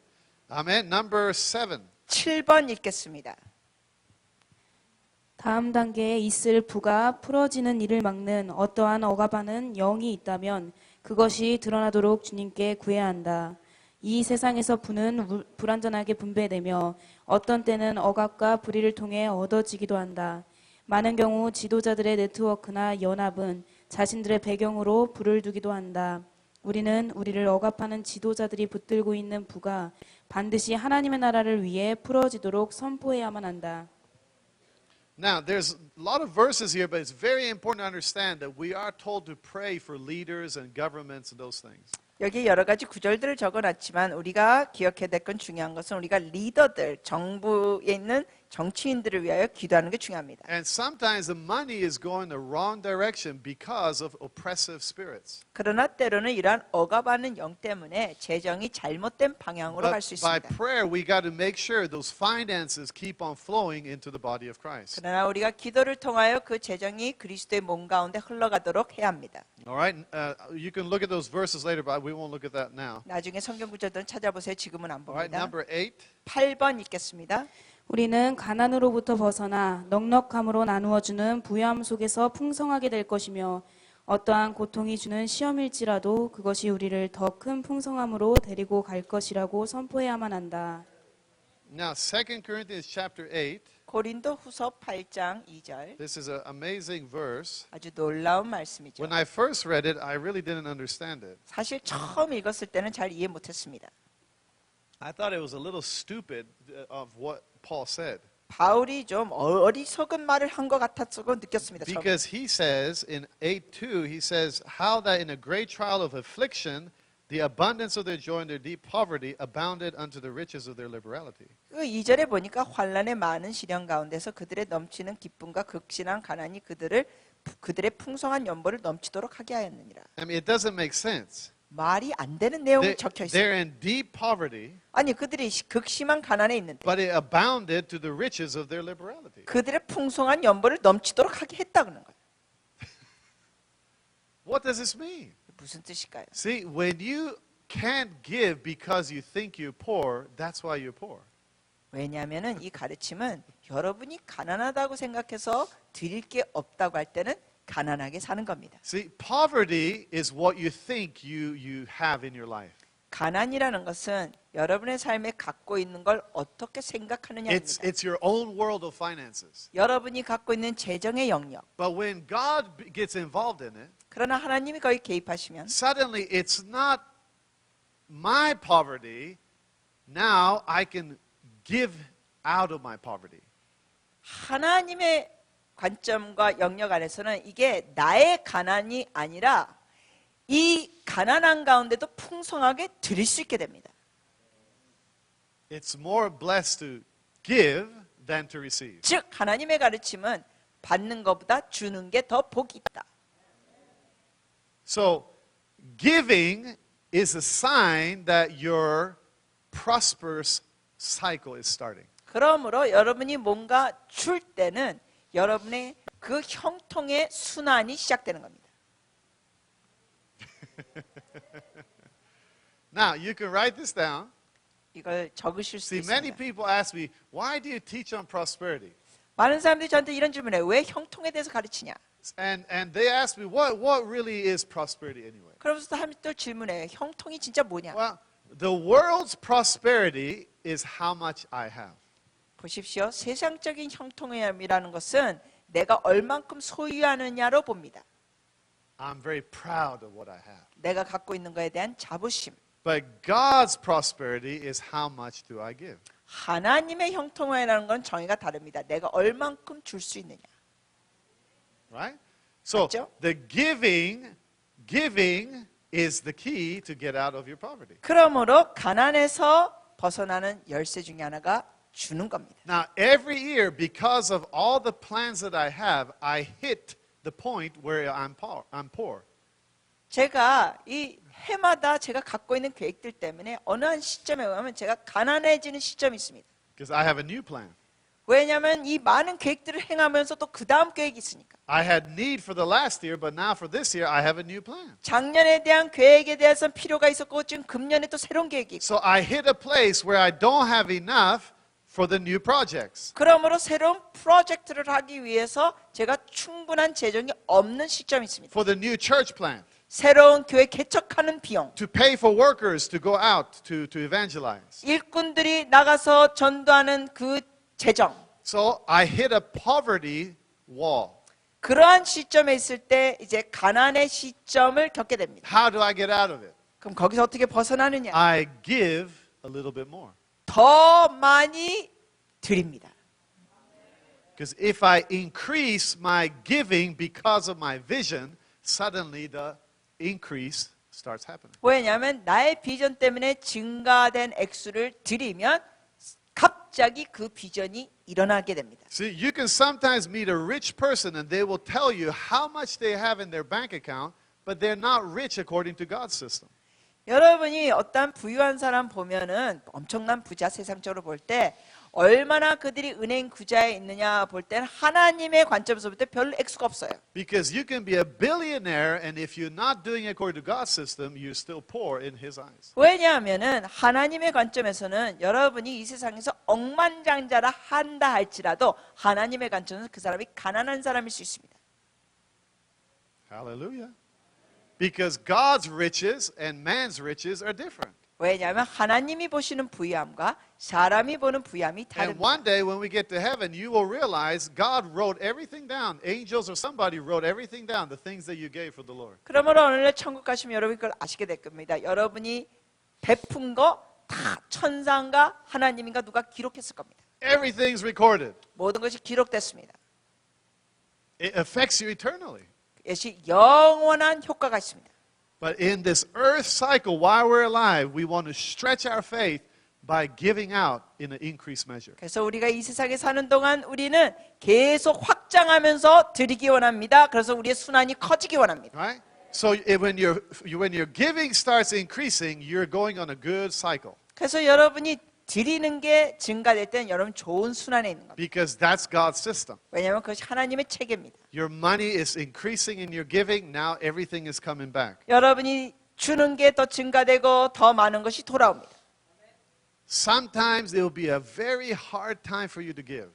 Amen. Number 7. 7번 읽겠습니다. 다음 단계에 있을 부가 풀어지는 일을 막는 어떠한 억압하는 영이 있다면 그것이 드러나도록 주님께 구해야 한다. 이 세상에서 부는 불완전하게 분배되며 어떤 때는 억압과 불의를 통해 얻어지기도 한다. 많은 경우 지도자들의 네트워크나 연합은 자신들의 배경으로 불을 두기도 한다. 우리는 우리를 억압하는 지도자들이 붙들고 있는 부가 반드시 하나님의 나라를 위해 풀어지도록 선포해야만 한다. Now, there's a lot of verses here, but it's very important to understand that we are told to pray for leaders and governments and those things. 여기 여러 가지 구절들을 적어놨지만 우리가 기억해야 될 건 중요한 것은 우리가 리더들, 정부에 있는 정치인들을 위하여 기도하는 게 중요합니다. And sometimes the money is going the wrong direction because of oppressive spirits. 그러나 때로는 이러한 억압하는 영 때문에 재정이 잘못된 방향으로 갈 수 By 있습니다. prayer, we got to make sure those finances keep on flowing into the body of Christ. 그러나 우리가 기도를 통하여 그 재정이 그리스도의 몸 가운데 흘러가도록 해야 합니다. All right? You can look at those verses later, but we won't look at that now. 나중에 성경 구절들은 찾아보세요. 지금은 안 All right, 봅니다. number 8. 8번 읽겠습니다. 우리는 가난으로부터 벗어나 넉넉함으로 나누어주는 부유함 속에서 풍성하게 될 것이며 어떠한 고통이 주는 시험일지라도 그것이 우리를 더 큰 풍성함으로 데리고 갈 것이라고 선포해야만 한다. Now, 2 Corinthians chapter 8. 고린도 후서 8장 2절. This is an amazing verse. 아주 놀라운 말씀이죠. When I first read it, I really didn't understand it. 사실 처음 읽었을 때는 잘 이해 못했습니다. I thought it was a little stupid of what Paul said. 바울이 좀 어리석은 말을 한 것 같았고 느꼈습니다. 처음에. Because he says in 8:2, he says, how that in a great trial of affliction, the abundance of their joy and their deep poverty abounded unto the riches of their liberality. 그 2절에 보니까 환난의 많은 시련 가운데서 그들의 넘치는 기쁨과 극진한 가난이 그들의 풍성한 연보를 넘치도록 하게 하였느니라. I mean, it doesn't make sense. 말이 안 되는 내용이 적혀 있어요. They're in deep poverty, 아니 그들이 극심한 가난에 있는데 but it abounded to the riches of their liberality. 그들의 풍성한 연보를 넘치도록 하게 했다는 거예요. What does this mean? 무슨 뜻일까요? See, when you can't give because you think you're poor, that's why you're poor. 왜냐하면은 이 가르침은 여러분이 가난하다고 생각해서 드릴 게 없다고 할 때는 가난하게 사는 겁니다. See, poverty is what you think you have in your life. 가난이라는 것은 여러분의 삶에 갖고 있는 걸 어떻게 생각하느냐입니다. It's your own world of finances. 여러분이 갖고 있는 재정의 영역. But when God gets involved in it, 그러나 하나님이 거기 개입하시면 suddenly it's not my poverty. Now I can give out of my poverty. 하나님의 관점과 영역 안에서는 이게 나의 가난이 아니라 이 가난한 가운데도 풍성하게 드릴 수 있게 됩니다. It's more blessed to give than to receive. 즉 하나님의 가르침은 받는 것보다 주는 게 더 복이 있다. So giving is a sign that your prosperous cycle is starting. 그러므로 여러분이 뭔가 줄 때는 여러분의 그 형통의 순환이 시작되는 겁니다. Now, you can write this down. 이걸 적으실 수 See, many 있습니다. people ask me, why do you teach on prosperity? 많은 사람들이 저한테 이런 질문을 해요. 왜 형통에 대해서 가르치냐? And they ask me, what really is prosperity anyway? 그러면서 또 질문해요. 형통이 진짜 뭐냐? Well, the world's prosperity is how much I have. 보십시오. 세상적인 형통이라는 것은 내가 얼만큼 소유하느냐로 봅니다. I'm very proud of what I have. 내가 갖고 있는 것에 대한 자부심. But God's prosperity is how much do I give? 하나님의 형통이라는 건 정의가 다릅니다. 내가 얼만큼 줄 수 있느냐. Right? So 맞죠? the giving is the key to get out of your poverty. 그러므로 가난에서 벗어나는 열쇠 중에 하나가 주는 겁니다. Now, every year, because of all the plans that I have, I hit the point where I'm poor. 제가 이 해마다 제가 갖고 있는 계획들 때문에 어느 한 시점에 오면 제가 가난해지는 시점이 있습니다. Because I have a new plan. 왜냐하면 이 많은 계획들을 행하면서 또 그 다음 계획이 있으니까. I had need for the last year, but now for this year, I have a new plan. 작년에 대한 계획에 대해서 필요가 있었고 지금 금년에 또 새로운 계획이 있고. So I hit a place where I don't have enough for the new projects. 그러므로 새로운 프로젝트를 하기 위해서 제가 충분한 재정이 없는 시점이 있습니다. For the new church plant. 새로운 교회 개척하는 비용, To pay for workers to go out to evangelize. 일꾼들이 나가서 전도하는 그 재정. So I hit a poverty wall. 그러한 시점에 있을 때 이제 가난의 시점을 겪게 됩니다. How do I get out of it? 그럼 거기서 어떻게 벗어나느냐? I give a little bit more. 더 많이 드립니다. Because if I increase my giving because of my vision, suddenly the increase starts happening. 왜냐하면 나의 비전 때문에 증가된 액수를 드리면 갑자기 그 비전이 일어나게 됩니다. See, you can sometimes meet a rich person and they will tell you how much they have in their bank account, but they're not rich according to God's system. 여러분이 어떤 부유한 사람 보면은 엄청난 부자 세상적으로 볼 때 얼마나 그들이 은행 구자에 있느냐 볼 때는 하나님의 관점에서 볼 때 별 액수가 없어요. Because you can be a billionaire and if you're not doing it according to God's system, you're still poor in his eyes. 왜냐하면은 하나님의 관점에서는 여러분이 이 세상에서 억만장자라 한다 할지라도 하나님의 관점에서는 그 사람이 가난한 사람일 수 있습니다. Hallelujah. Because God's riches and man's riches are different. 왜냐하면 하나님이 보시는 부유함과 사람이 보는 부유함이 And 다릅니다. one day when we get to heaven, you will realize God wrote everything down. Angels or somebody wrote everything down, the things that you gave for the Lord. 그러므로 어느 날 천국 가시면 여러분이 그걸 아시게 될 겁니다. 여러분이 베푼 거 다 천상과 하나님인가 누가 기록했을 겁니다. Everything's recorded. 모든 것이 기록됐습니다. It affects you eternally. 이것이 영원한 효과가 있습니다. But in this earth cycle, while we're alive, we want to stretch our faith by giving out in an increased measure. 그래서 우리가 이 세상에 사는 동안 우리는 계속 확장하면서 드리기 원합니다. 그래서 우리의 순환이 커지기 원합니다. Right? So when your giving starts increasing, you're going on a good cycle. 그래서 여러분이 드리는 게 증가될 때는 여러분 좋은 순환에 있는 겁니다. Because that's God's system. 왜냐하면 그것이 하나님의 체계입니다. Your money is increasing in your giving. Now everything is coming back. 여러분이 주는 게 더 증가되고 더 많은 것이 돌아옵니다. Sometimes it will be a very hard time for you to give.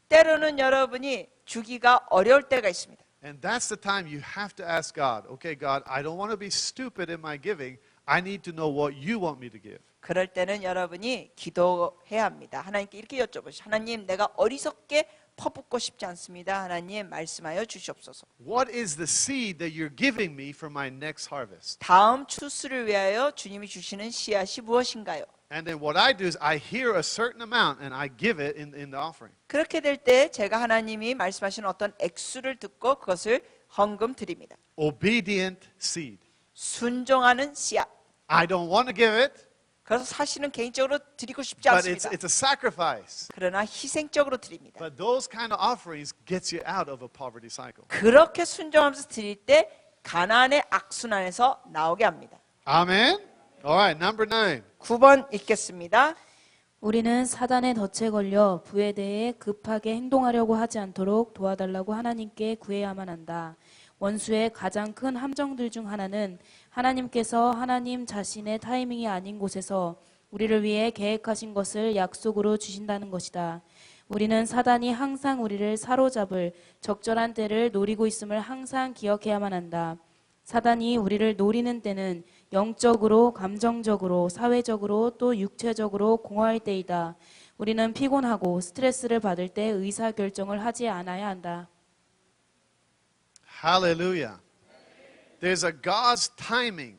때로는 여러분이 주기가 어려울 때가 있습니다. And that's the time you have to ask God, okay, God, I don't want to be stupid in my giving. I need to know what you want me to give. 그럴 때는 여러분이 기도해야 합니다. 하나님께 이렇게 여쭤보시죠. 하나님, 내가 어리석게 퍼붓고 싶지 않습니다. 하나님, 말씀하여 주시옵소서. What is the seed that you're giving me for my next harvest? 다음 추수를 위하여 주님이 주시는 씨앗이 무엇인가요? And then what I do is I hear a certain amount and I give it in the offering. 그렇게 될 때 제가 하나님이 말씀하시는 어떤 액수를 듣고 그것을 헌금 드립니다. Obedient seed. 순종하는 씨앗. I don't want to give it, 그래서 사실은 개인적으로 드리고 싶지 but 않습니다. it's a sacrifice. 그러나 희생적으로 드립니다. But those kind of offerings gets you out of a poverty cycle. 그렇게 순종하면서 드릴 때 가난의 악순환에서 나오게 합니다. Amen? All right, number 9. 9번 읽겠습니다. 우리는 사단의 덫에 걸려 부에 대해 급하게 행동하려고 하지 않도록 도와달라고 하나님께 구해야만 한다. 원수의 가장 큰 함정들 중 하나는 하나님께서 하나님 자신의 타이밍이 아닌 곳에서 우리를 위해 계획하신 것을 약속으로 주신다는 것이다. 우리는 사단이 항상 우리를 사로잡을 적절한 때를 노리고 있음을 항상 기억해야만 한다. 사단이 우리를 노리는 때는 영적으로, 감정적으로, 사회적으로 또 육체적으로 공허할 때이다. 우리는 피곤하고 스트레스를 받을 때 의사결정을 하지 않아야 한다. Hallelujah. There's a God's timing.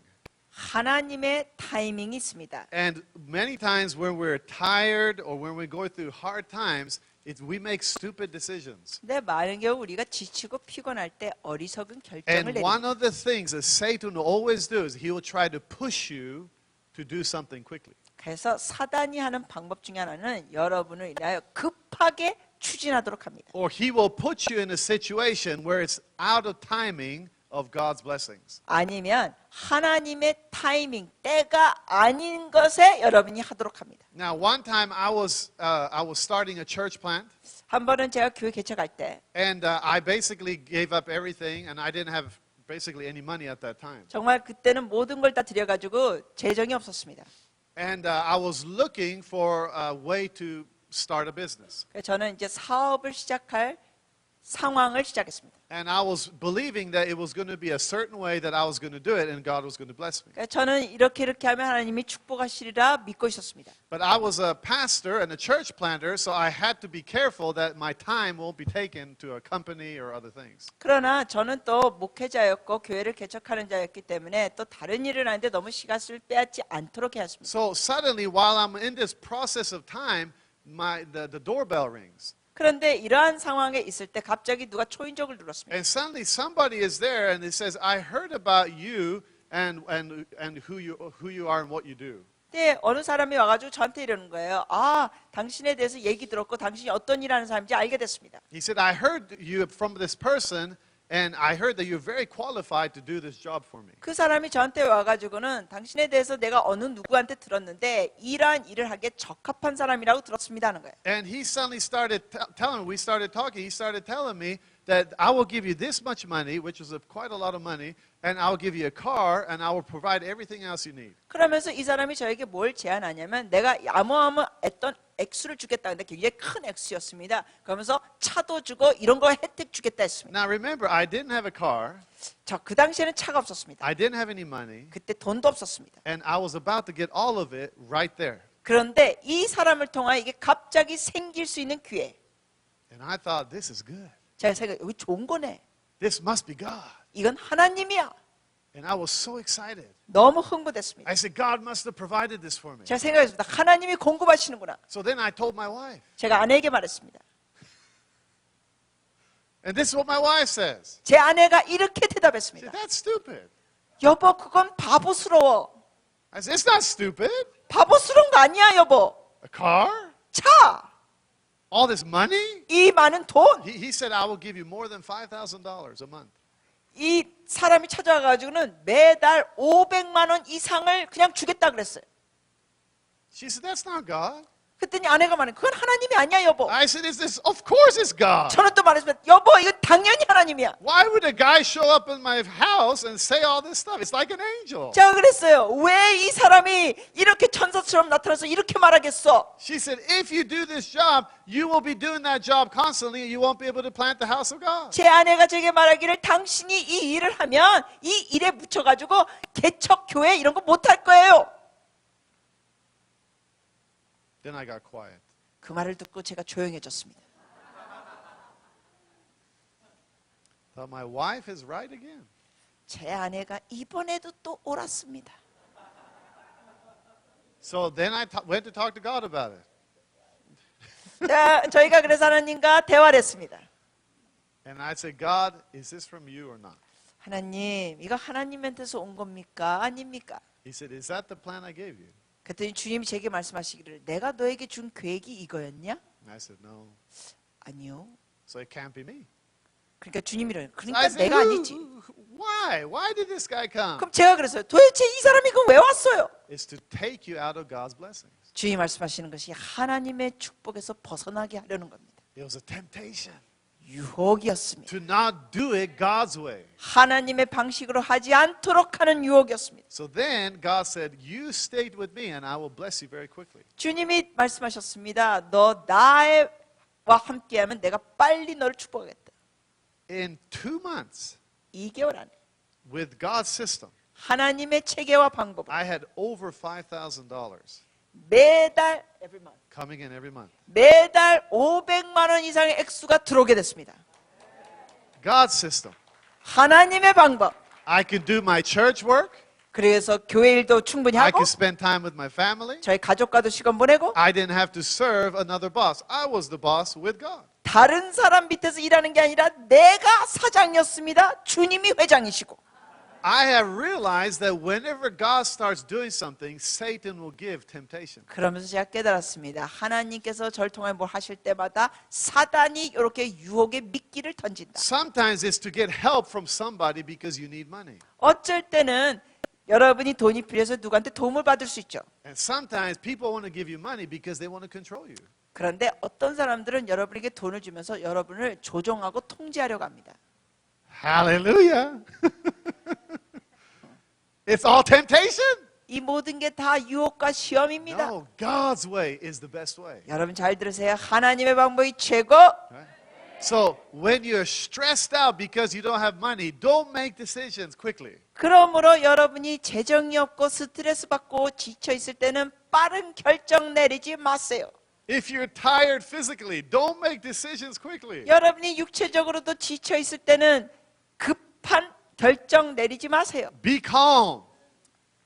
하나님의 타이밍이 있습니다. And many times when we're tired or when we're going through hard times, we make stupid decisions. 근데 많은 경우 우리가 지치고 피곤할 때 어리석은 결정을 And one 내립니다. of the things that Satan will always do is he will try to push you to do something quickly. 그래서 사단이 하는 방법 중에 하나는 여러분을 인하여 급하게 추진하도록 합니다. Or he will put you in a situation where it's out of timing of God's blessings. 아니면 하나님의 타이밍, 때가 아닌 것에 여러분이 하도록 합니다. Now, one time I was starting a church plant, 한 번은 제가 교회 개척할 때 and I basically gave up everything, and I didn't have basically any money at that time. 정말 그때는 모든 걸 다 드려가지고 재정이 없었습니다. And I was looking for a way to start a business. 그래서 저는 이제 사업을 시작할 상황을 시작했습니다. And I was believing that it was going to be a certain way that I was going to do it and God was going to bless me. 그러니까 저는 이렇게 하면 하나님이 축복하시리라 믿고 있었습니다. But I was a pastor and a church planter, so I had to be careful that my time won't be taken to a company or other things. 그러나 저는 또 목회자였고 교회를 개척하는 자였기 때문에 또 다른 일을 하는데 너무 시간을 빼앗지 않도록 해야 했습니다. So suddenly, while I'm in this process of time, the doorbell rings. 그런데 이러한 상황에 있을 때 갑자기 누가 초인종을 눌렀습니다. And suddenly somebody is there and it says, I heard about you and who you are and what you do. 네, 어느 사람이 와가지고 저한테 이러는 거예요. 아, 당신에 대해서 얘기 들었고 당신이 어떤 일 하는 사람인지 알게 됐습니다. He said, I heard you from this person and I heard that you're very qualified to do this job for me. 그 사람이 저한테 와가지고는 당신에 대해서 내가 어느 누구한테 들었는데 이러한 일을 하기에 적합한 사람이라고 들었습니다 하는 거예요. And he suddenly started telling me, we started talking, he started telling me that I will give you this much money, which is quite a lot of money, and I will give you a car, and I will provide everything else you need. 그러면서 이 사람이 저에게 뭘 제안하냐면 내가 어떤 액수를 주겠다는데 굉장히 큰 액수였습니다. 그러면서 차도 주고 이런 거 혜택 주겠다 했습니다. Now remember, I didn't have a car, 저 그 당시에는 차가 없었습니다. I didn't have any money, 그때 돈도 없었습니다. and I was about to get all of it right there. 그런데 이 사람을 통하여 이게 갑자기 생길 수 있는 기회. And I thought, this is good. 제가 생각 여기 좋은 거네. This must be God. 이건 하나님이야. And I was so excited. 너무 흥분됐습니다. I said, God must have provided this for me. 제가 생각했습니다. 하나님이 공급하시는구나. So then I told my wife. 제가 아내에게 말했습니다. And this is what my wife says. 제 아내가 이렇게 She 대답했습니다. said, that's stupid. 여보, 그건 바보스러워. I said, it's not stupid. 바보스러운 거 아니야, 여보. A car? 차. All this money? 이 많은 돈. He said, I will give you more than $5,000 a month. 이 사람이 찾아와가지고는 매달 500만 원 이상을 그냥 주겠다 그랬어요. She said, that's not God. 그랬더니 아내가 말해, 그건 하나님이 아니야, 여보. I said, of course it's God. 저는 또 말했습니다. 여보, 이거 당연히 하나님이야. Why would a guy show up in my house and say all this stuff? It's like an angel. 제가 그랬어요. 왜 이 사람이 이렇게 천사처럼 나타나서 이렇게 말하겠어? She said, if you do this job, you will be doing that job constantly and you won't be able to plant the house of God. 제 아내가 제게 말하기를 당신이 이 일을 하면 이 일에 묻혀가지고 개척 교회 이런 거 못할 거예요. Then I got quiet. 그 말을 듣고 제가 조용해졌습니다. Thought my wife is right again. 제 아내가 이번에도 또 옳았습니다. So then I went to talk to God about it. 자, 저희가 그래서 하나님과 대화를 했습니다. And I said, God, is this from you or not? 하나님, 이거 하나님한테서 온 겁니까? 아닙니까? He said, is that the plan I gave you? 그랬더니 주님이 제게 말씀하시기를 내가 너에게 준 계획이 이거였냐? And I said, no. 아니요. So it can't be me. 그러니까 주님이래요. So 그러니까 I said, 내가 아니지. why? Why did this guy come? 그럼 제가 그랬어요. 도대체 이 사람이 그럼 왜 왔어요? It's to take you out of God's blessings. 주님 말씀하시는 것이 하나님의 축복에서 벗어나게 하려는 겁니다. It was a temptation 유혹이었습니다. to not do it God's way. 하나님의 방식으로 하지 않도록 하는 유혹이었습니다. So then God said, you stayed with me and I will bless you very quickly. 주님이 말씀하셨습니다. 너 나와 함께하면 내가 빨리 너를 축복하겠다. In 2 months, 2개월 안에 with God's system, 하나님의 체계와 방법 I had over $5,000 매달 every month. coming in every month. 매달 500만 원 이상의 액수가 들어오게 됐습니다. God's system. 하나님의 방법. I could do my church work. 그래서 교회 일도 충분히 I 하고 could spend time with my family. 저희 가족과도 시간 보내고 I didn't have to serve another boss. I was the boss with God. 다른 사람 밑에서 일하는 게 아니라 내가 사장이었습니다. 주님이 회장이시고. I have realized that whenever God starts doing something, Satan will give temptation. 그러면서 제가 깨달았습니다. 하나님께서 저를 통해 뭘 하실 때마다 사단이 이렇게 유혹의 미끼를 던진다. Sometimes it's to get help from somebody because you need money. 어쩔 때는 여러분이 돈이 필요해서 누구한테 도움을 받을 수 있죠. And sometimes people want to give you money because they want to control you. 그런데 어떤 사람들은 여러분에게 돈을 주면서 여러분을 조종하고 통제하려고 합니다. Hallelujah. It's all temptation. 이 모든 게 다 유혹과 시험입니다. No, God's way is the best way. 여러분 잘 들으세요. 하나님의 방법이 최고. Right? So when you're stressed out because you don't have money, don't make decisions quickly. 그러므로 여러분이 재정이 없고 스트레스 받고 지쳐 있을 때는 빠른 결정 내리지 마세요. If you're tired physically, don't make decisions quickly. 여러분이 육체적으로도 지쳐 있을 때는 급한 결정 내리지 마세요. Be calm.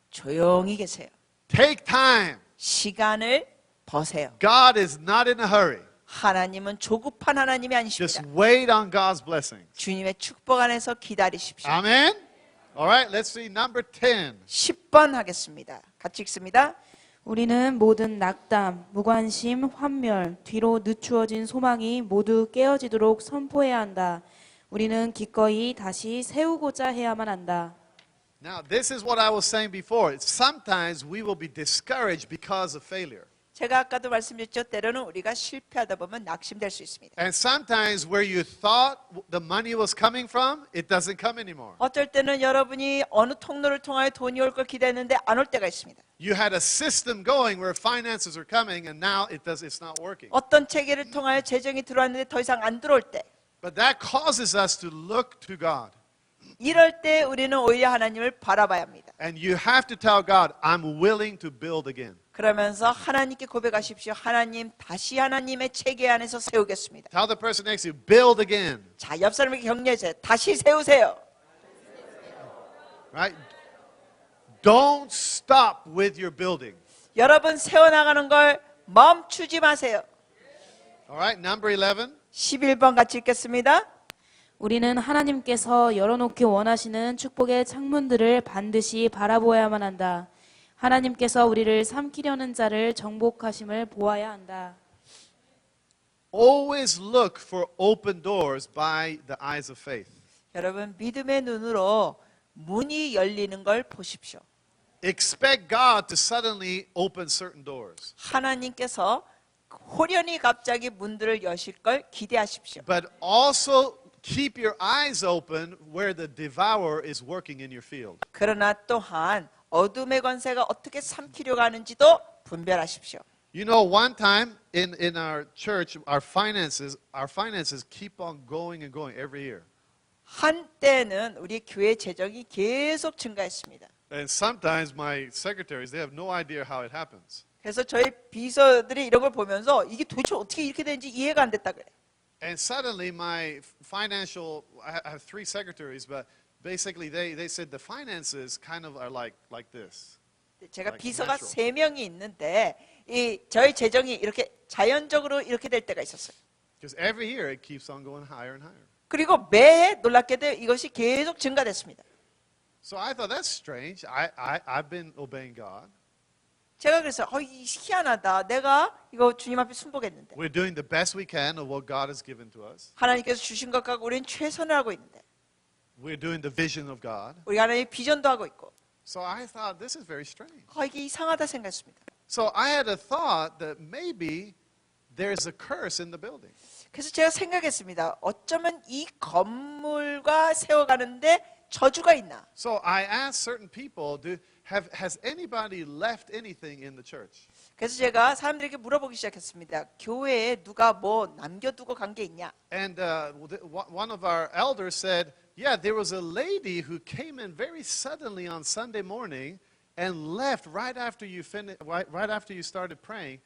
조용히 계세요. Take time. 시간을 버세요. God is not in a hurry. 하나님은 조급한 하나님이 Just 아니십니다. wait on God's blessings. 주님의 축복 안에서 기다리십시오. Amen? All right, let's see number 10. 10번 하겠습니다. 같이 읽습니다. 우리는 모든 낙담, 무관심, 환멸, 뒤로 늦추어진 소망이 모두 깨어지도록 선포해야 한다. 우리는 기꺼이 다시 세우고자 해야만 한다. Now, this is what I was saying before. Sometimes we will be discouraged because of failure. 제가 아까도 말씀드렸죠. 때로는 우리가 실패하다 보면 낙심될 수 있습니다. And sometimes where you thought the money was coming from, it doesn't come anymore. 어쩔 때는 여러분이 어느 통로를 통하여 돈이 올 걸 기대했는데 안 올 때가 있습니다. You had a system going where finances are coming and now it's not working. 어떤 체계를 통하여 재정이 들어왔는데 더 이상 안 들어올 때, But that causes us to look to God. 이럴 때 우리는 오히려 하나님을 바라봐야 합니다. And you have to tell God, I'm willing to build again. 그러면서 하나님께 고백하십시오. 하나님, 다시 하나님의 체계 안에서 세우겠습니다. Tell the person next to you, build again. 자, 옆 사람에게 격려해주세요. 다시 세우세요. Right? Don't stop with your building. 여러분 세워나가는 걸 멈추지 마세요. All right, number 11. 11번 같이 읽겠습니다. 우리는 하나님께서 열어놓기 원하시는 축복의 창문들을 반드시 바라보아야만 한다. 하나님께서 우리를 삼키려는 자를 정복하심을 보아야 한다. Always look for open doors by the eyes of faith. 여러분 믿음의 눈으로 문이 열리는 걸 보십시오. Expect God to suddenly open certain doors. 하나님께서 호련히 갑자기 문들을 여실 걸 기대하십시오. But also keep your eyes open where the devourer is working in your field. 그러나 또한 어둠의 권세가 어떻게 삼키려고 하는지도 분별하십시오. You know, one time in our church, our finances keep on going and going every year. 한때는 우리 교회 재정이 계속 증가했습니다. And sometimes my secretaries, they have no idea how it happens. 그래서 저희 비서들이 이런 걸 보면서 이게 도대체 어떻게 이렇게 되는지 이해가 안 됐다 그래요. And suddenly my I have 3 secretaries, but basically they said the finances kind of are like this. 제가 Like 비서가 natural. 3명이 있는데 이 저희 재정이 이렇게 자연적으로 이렇게 될 때가 있었어요. Because every year it keeps on going higher and higher. 그리고 매해 놀랍게도 이것이 계속 증가됐습니다. So I thought that's strange. I've been obeying God. 제가 그래서 이 희한하다. 내가 이거 주님 앞에 순복했는데 We're doing the best we can of what God has given to us. 하나님께서 주신 것 갖고 우리는 최선을 하고 있는데 We're doing the vision of God. 우리 하나님의 비전도 하고 있고 So I thought this is very strange. 이게 이상하다 생각했습니다. So I had a thought that maybe there's a curse in the building. 그래서 제가 생각했습니다. 어쩌면 이 건물과 세워가는데 저주가 있나? So I asked certain people, has anybody left anything in the church? 그래서 제가 사람들에게 물어보기 시작했습니다. 교회에 누가 뭐 남겨두고 간 게 있냐? And one of our elders said, yeah, there was a lady who came in very suddenly on Sunday morning and left right after you started praying,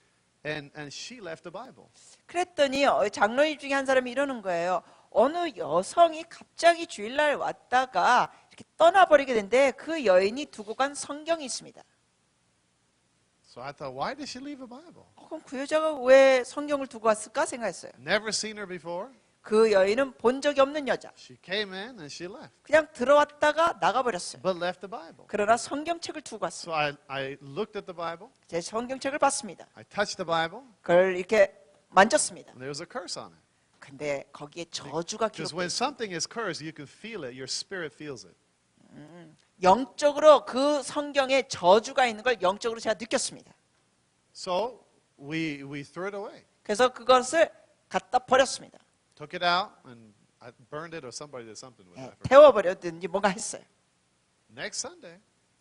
and she left the Bible. 그랬더니 장로님 중에 한 사람이 이러는 거예요. 어느 여성이 갑자기 주일날 왔다가 이렇게 떠나버리게 된데 그 여인이 두고 간 성경이 있습니다. So I thought, why did she leave a Bible? 그럼 그 여자가 왜 성경을 두고 왔을까 생각했어요. Never seen her before. 그 여인은 본 적이 없는 여자. She came in and she left, 그냥 들어왔다가 나가버렸어요. but left the Bible. 그러나 성경책을 두고 왔어요. So I looked at the Bible, 제 성경책을 봤습니다. I touched the Bible, 그걸 이렇게 만졌습니다. and there was a curse on it. 근데 거기에 저주가 Because 기록돼 when 있어요. something is cursed, you can feel it. Your spirit feels it. 영적으로 그 성경에 저주가 있는 걸 영적으로 제가 느꼈습니다. So we threw it away, 그래서 그것을 갖다 버렸습니다. took it out, and I burned it, or somebody did something with it. I forgot. 태워버렸든지 뭔가 했어요. Next Sunday,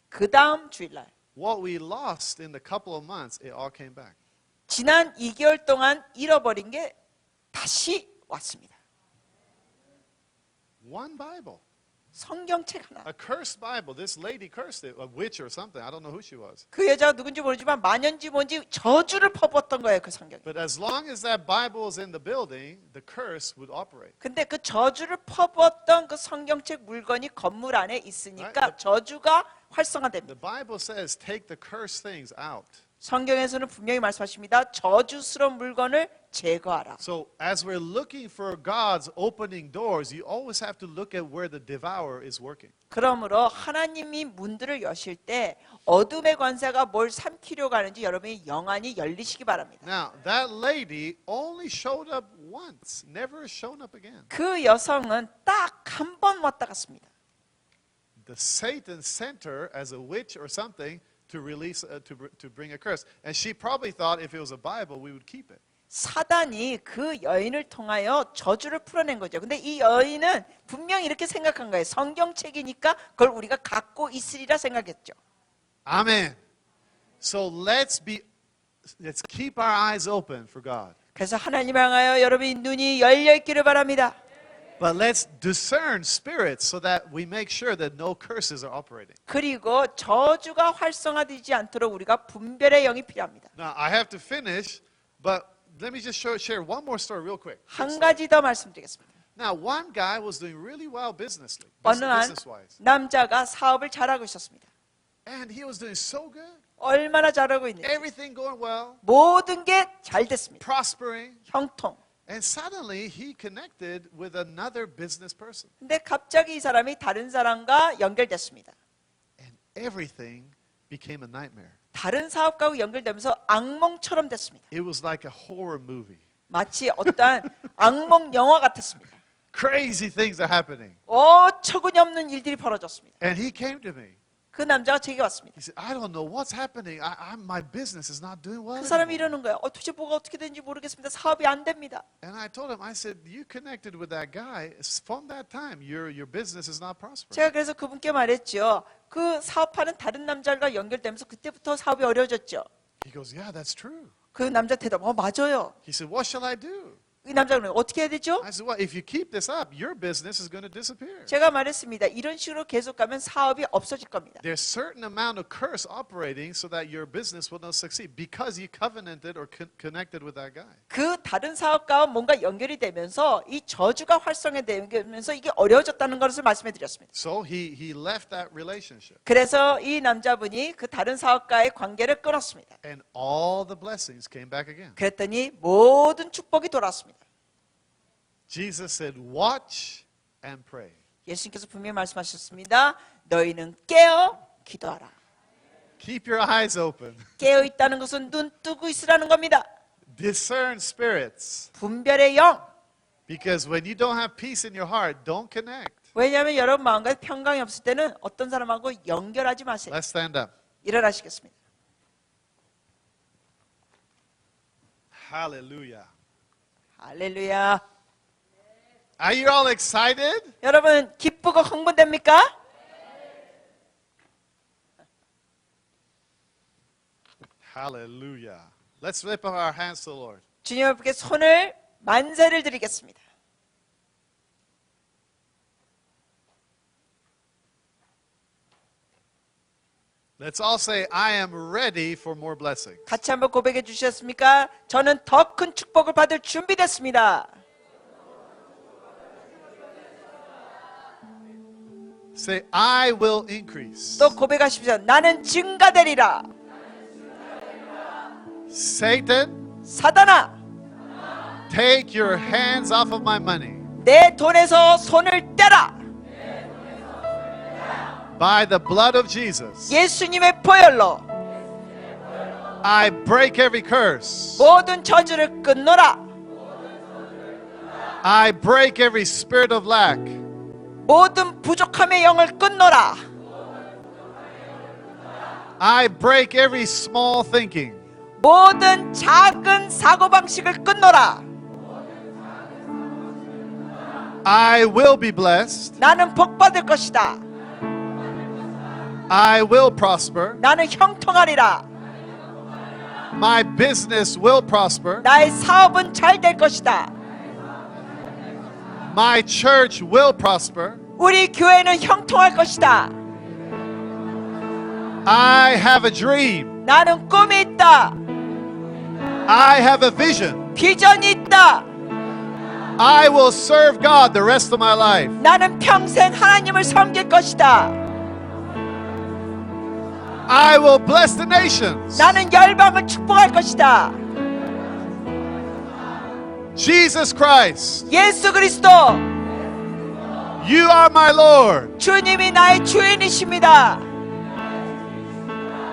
그 다음 주일날 what we lost in the couple of months, it all came back. 지난 2개월 동안 잃어버린 게 다시 왔습니다. One Bible. 성경책 하나. A cursed Bible. This lady cursed it. A witch or something. I don't know who she was. 그 여자가 누군지 모르지만 만연지 뭔지 저주를 퍼붓던 거예요, 그 성경에. But as long as that Bible is in the building, the curse would operate. 근데 그 저주를 퍼붓던 그 성경책 물건이 건물 안에 있으니까 저주가 활성화됩니다. The Bible says take the cursed things out. 성경에서는 분명히 말씀하십니다. 저주스러운 물건을 제거하라. So as we're looking for God's opening doors, you always have to look at where the devourer is working. 그러므로 하나님이 문들을 여실 때 어둠의 권세가 뭘 삼키려고 하는지 여러분이 영안이 열리시기 바랍니다. Now, that lady only showed up once, never shown up again. 그 여성은 딱 한 번 왔다 갔습니다. The Satan sent her as a witch or something to release, to bring a curse. And she probably thought if it was a Bible, we would keep it. 사단이 그 여인을 통하여 저주를 풀어낸 거죠. 근데 이 여인은 분명히 이렇게 생각한 거예요. 성경책이니까 그걸 우리가 갖고 있으리라 생각했죠. Amen. So let's keep our eyes open for God. 그래서 하나님 향하여 여러분이 눈이 열려 있기를 바랍니다. But let's discern spirits so that we make sure that no curses are operating. 그리고 저주가 활성화되지 않도록 우리가 분별의 영이 필요합니다. Now, I have to finish, but let me just share one more story real quick. 한 가지 더 말씀드리겠습니다. Now, one guy was doing really well 어느 한 business-wise. 남자가 사업을 잘하고 있었습니다. And he was doing so good. 얼마나 잘하고 있는지 Everything going well, 모든 게 잘 됐습니다. prospering. 형통. And suddenly he connected with another business person. 근데 갑자기 이 사람이 다른 사람과 연결됐습니다. And everything became a nightmare. 다른 사업가와 연결되면서 악몽처럼 됐습니다. It was like a horror movie. 마치 어떠한 악몽 영화 같았습니다. Crazy things are happening. 어처구니없는 일들이 벌어졌습니다. And he came to me. 그 남자가 제게 왔습니다. He said, I don't know what's happening. My business is not doing well. 그 사람이 anymore." 이러는 거예요. 도대체 뭐가 어떻게 되는지 모르겠습니다. 사업이 안 됩니다. And I told him, I said, you connected with that guy. From that time, your business is not prospering. 제가 그래서 그분께 말했죠. 그 사업하는 다른 남자가 연결되면서 그때부터 사업이 어려워졌죠. He goes, yeah, that's true. 그 남자 대답, 맞아요. He said, what shall I do? 이 남자는 어떻게 해야 되죠? I said, well, if you keep this up, your business is going to disappear. 제가 말했습니다. 이런 식으로 계속 가면 사업이 없어질 겁니다. There's certain amount of curse operating so that your business will not succeed because you covenanted or connected with that guy. 그 다른 사업가와 뭔가 연결이 되면서 이 저주가 활성화되면서 이게 어려워졌다는 것을 말씀해 드렸습니다. So he left that relationship. 그래서 이 남자분이 그 다른 사업가의 관계를 끊었습니다. And all the blessings came back again. 그랬더니 모든 축복이 돌아왔습니다. Jesus said, watch and pray. 예수님께서 분명히 말씀하셨습니다. 너희는 깨어 기도하라. Keep your eyes open. 깨어 있다는 것은 눈 뜨고 있으라는 겁니다. Discern spirits. 분별의 영. Because when you don't have peace in your heart, don't connect. 왜냐하면 여러분 마음과 평강이 없을 때는 어떤 사람하고 연결하지 마세요. Let's stand up. 일어나시겠습니다. Hallelujah. 할렐루야. Are you all excited? 여러분 기쁘고 흥분됩니까? Hallelujah. Let's lift up our hands to the Lord. 주님 앞에 손을 만세를 드리겠습니다. Let's all say, I am ready for more blessing. 같이 한번 고백해 주셨습니까? 저는 더 큰 축복을 받을 준비됐습니다. Say, I will increase. 또 고백하십시오. 나는 증가되리라. Satan, 사단아, take your hands off of my money. 내 돈에서 손을 떼라. By the blood of Jesus, 예수님의 보혈로 I break every curse. 모든 저주를 끊노라. I break every spirit of lack. 모든 부족함의 영을 끊노라. I break every small thinking. 모든 작은 사고방식을 끊노라. I will be blessed. 나는 복받을 것이다. I will prosper. 나는 형통하리라. My business will prosper. 나의 사업은 잘 될 것이다. My church will prosper. 우리 교회는 형통할 것이다. I have a dream. 나는 꿈이 있다. I have a vision. 비전이 있다. I will serve God the rest of my life. 나는 평생 하나님을 섬길 것이다. I will bless the nations. 나는 열방을 축복할 것이다. Jesus Christ, 예수 그리스도 you are my Lord. 주님이 나의 주인이십니다.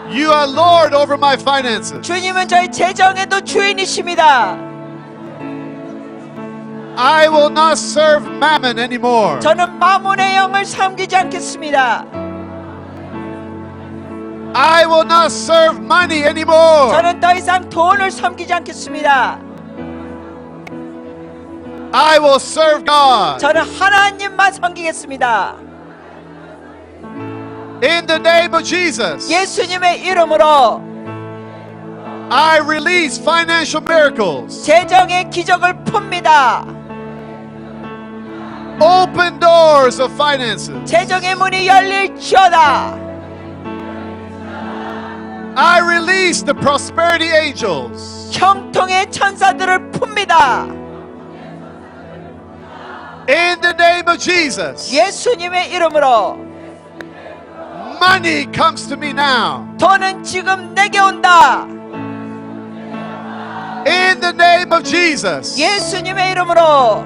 You are Lord over my finances. 주님은 저희 재정에도 주인이십니다. I will not serve mammon anymore. 저는 마몬의 영을 섬기지 않겠습니다. I will not serve money anymore. 저는 더 이상 돈을 섬기지 않겠습니다. I will serve God. 저는 하나님만 섬기겠습니다. In the name of Jesus, 예수님의 이름으로 I release financial miracles. 재정의 기적을 풉니다. Open doors of finances. 재정의 문이 열릴지어다. I release the prosperity angels. 형통의 천사들을 풉니다. In the name of Jesus, 예수님의 이름으로 money comes to me now. 돈은 지금 내게 온다. In the name of Jesus, 예수님의 이름으로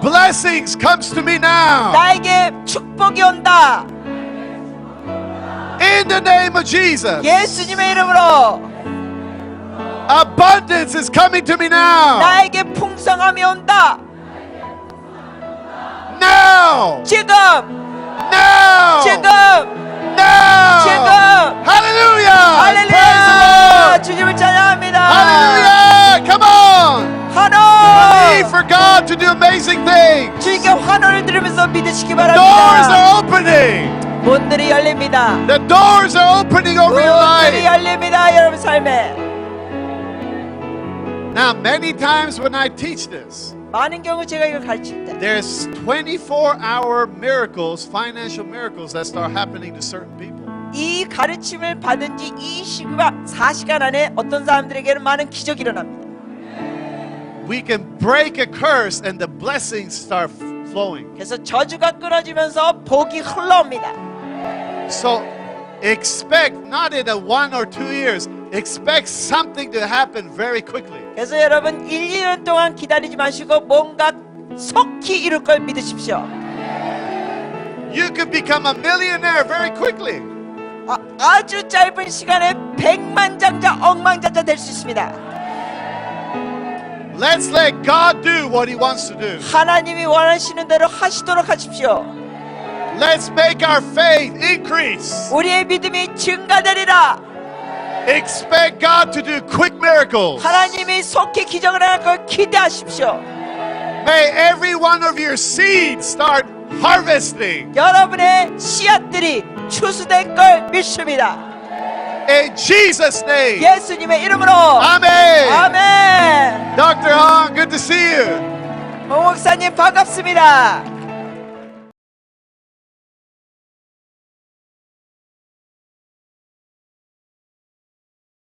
blessings comes to me now. 나에게 축복이 온다. In the name of Jesus, 예수님의 이름으로 abundance is coming to me now. 나에게 풍성함이 온다. Now, 지금 now, 지금 now. 지금 Hallelujah! Praise the 할렐루야 Lord. 주님을 찬양합니다. Hallelujah! Come on! Believe 환호 for God to do amazing things. 주님께 환호를 들으면서 믿으시기 Doors 바랍니다. are opening. 문들이 열립니다. The doors are opening over your 문들이 life. 열립니다. 여러분 삶에 Now, many times when I teach this, 많은 경우 제가 이걸 가르칠 때 there's 24-hour miracles, financial miracles that start happening to certain people. 이 가르침을 받은 지 24시간 안에 어떤 사람들에게는 많은 기적이 일어납니다. We can break a curse and the blessings start flowing. 그래서 저주가 끊어지면서 복이 흘러옵니다. So expect not in a 1 or 2 years, expect something to happen very quickly. 그래서 여러분 1, 2년 동안 기다리지 마시고 뭔가 속히 이룰 걸 믿으십시오. You could become a millionaire very quickly. 아주 짧은 시간에 백만장자 억만장자 될 수 있습니다. Let's let God do what He wants to do. 하나님이 원하시는 대로 하시도록 하십시오. Let's make our faith increase. 우리의 믿음이 증가되리라. Expect God to do quick miracles. 하나님이 속히 기적을 할 걸 기대하십시오. May every one of your seeds start harvesting. 여러분의 씨앗들이 추수될 걸 믿습니다. In Jesus' name. 예수님의 이름으로 Amen. 아멘. Dr. Hong, good to see you. 오 목사님 반갑습니다.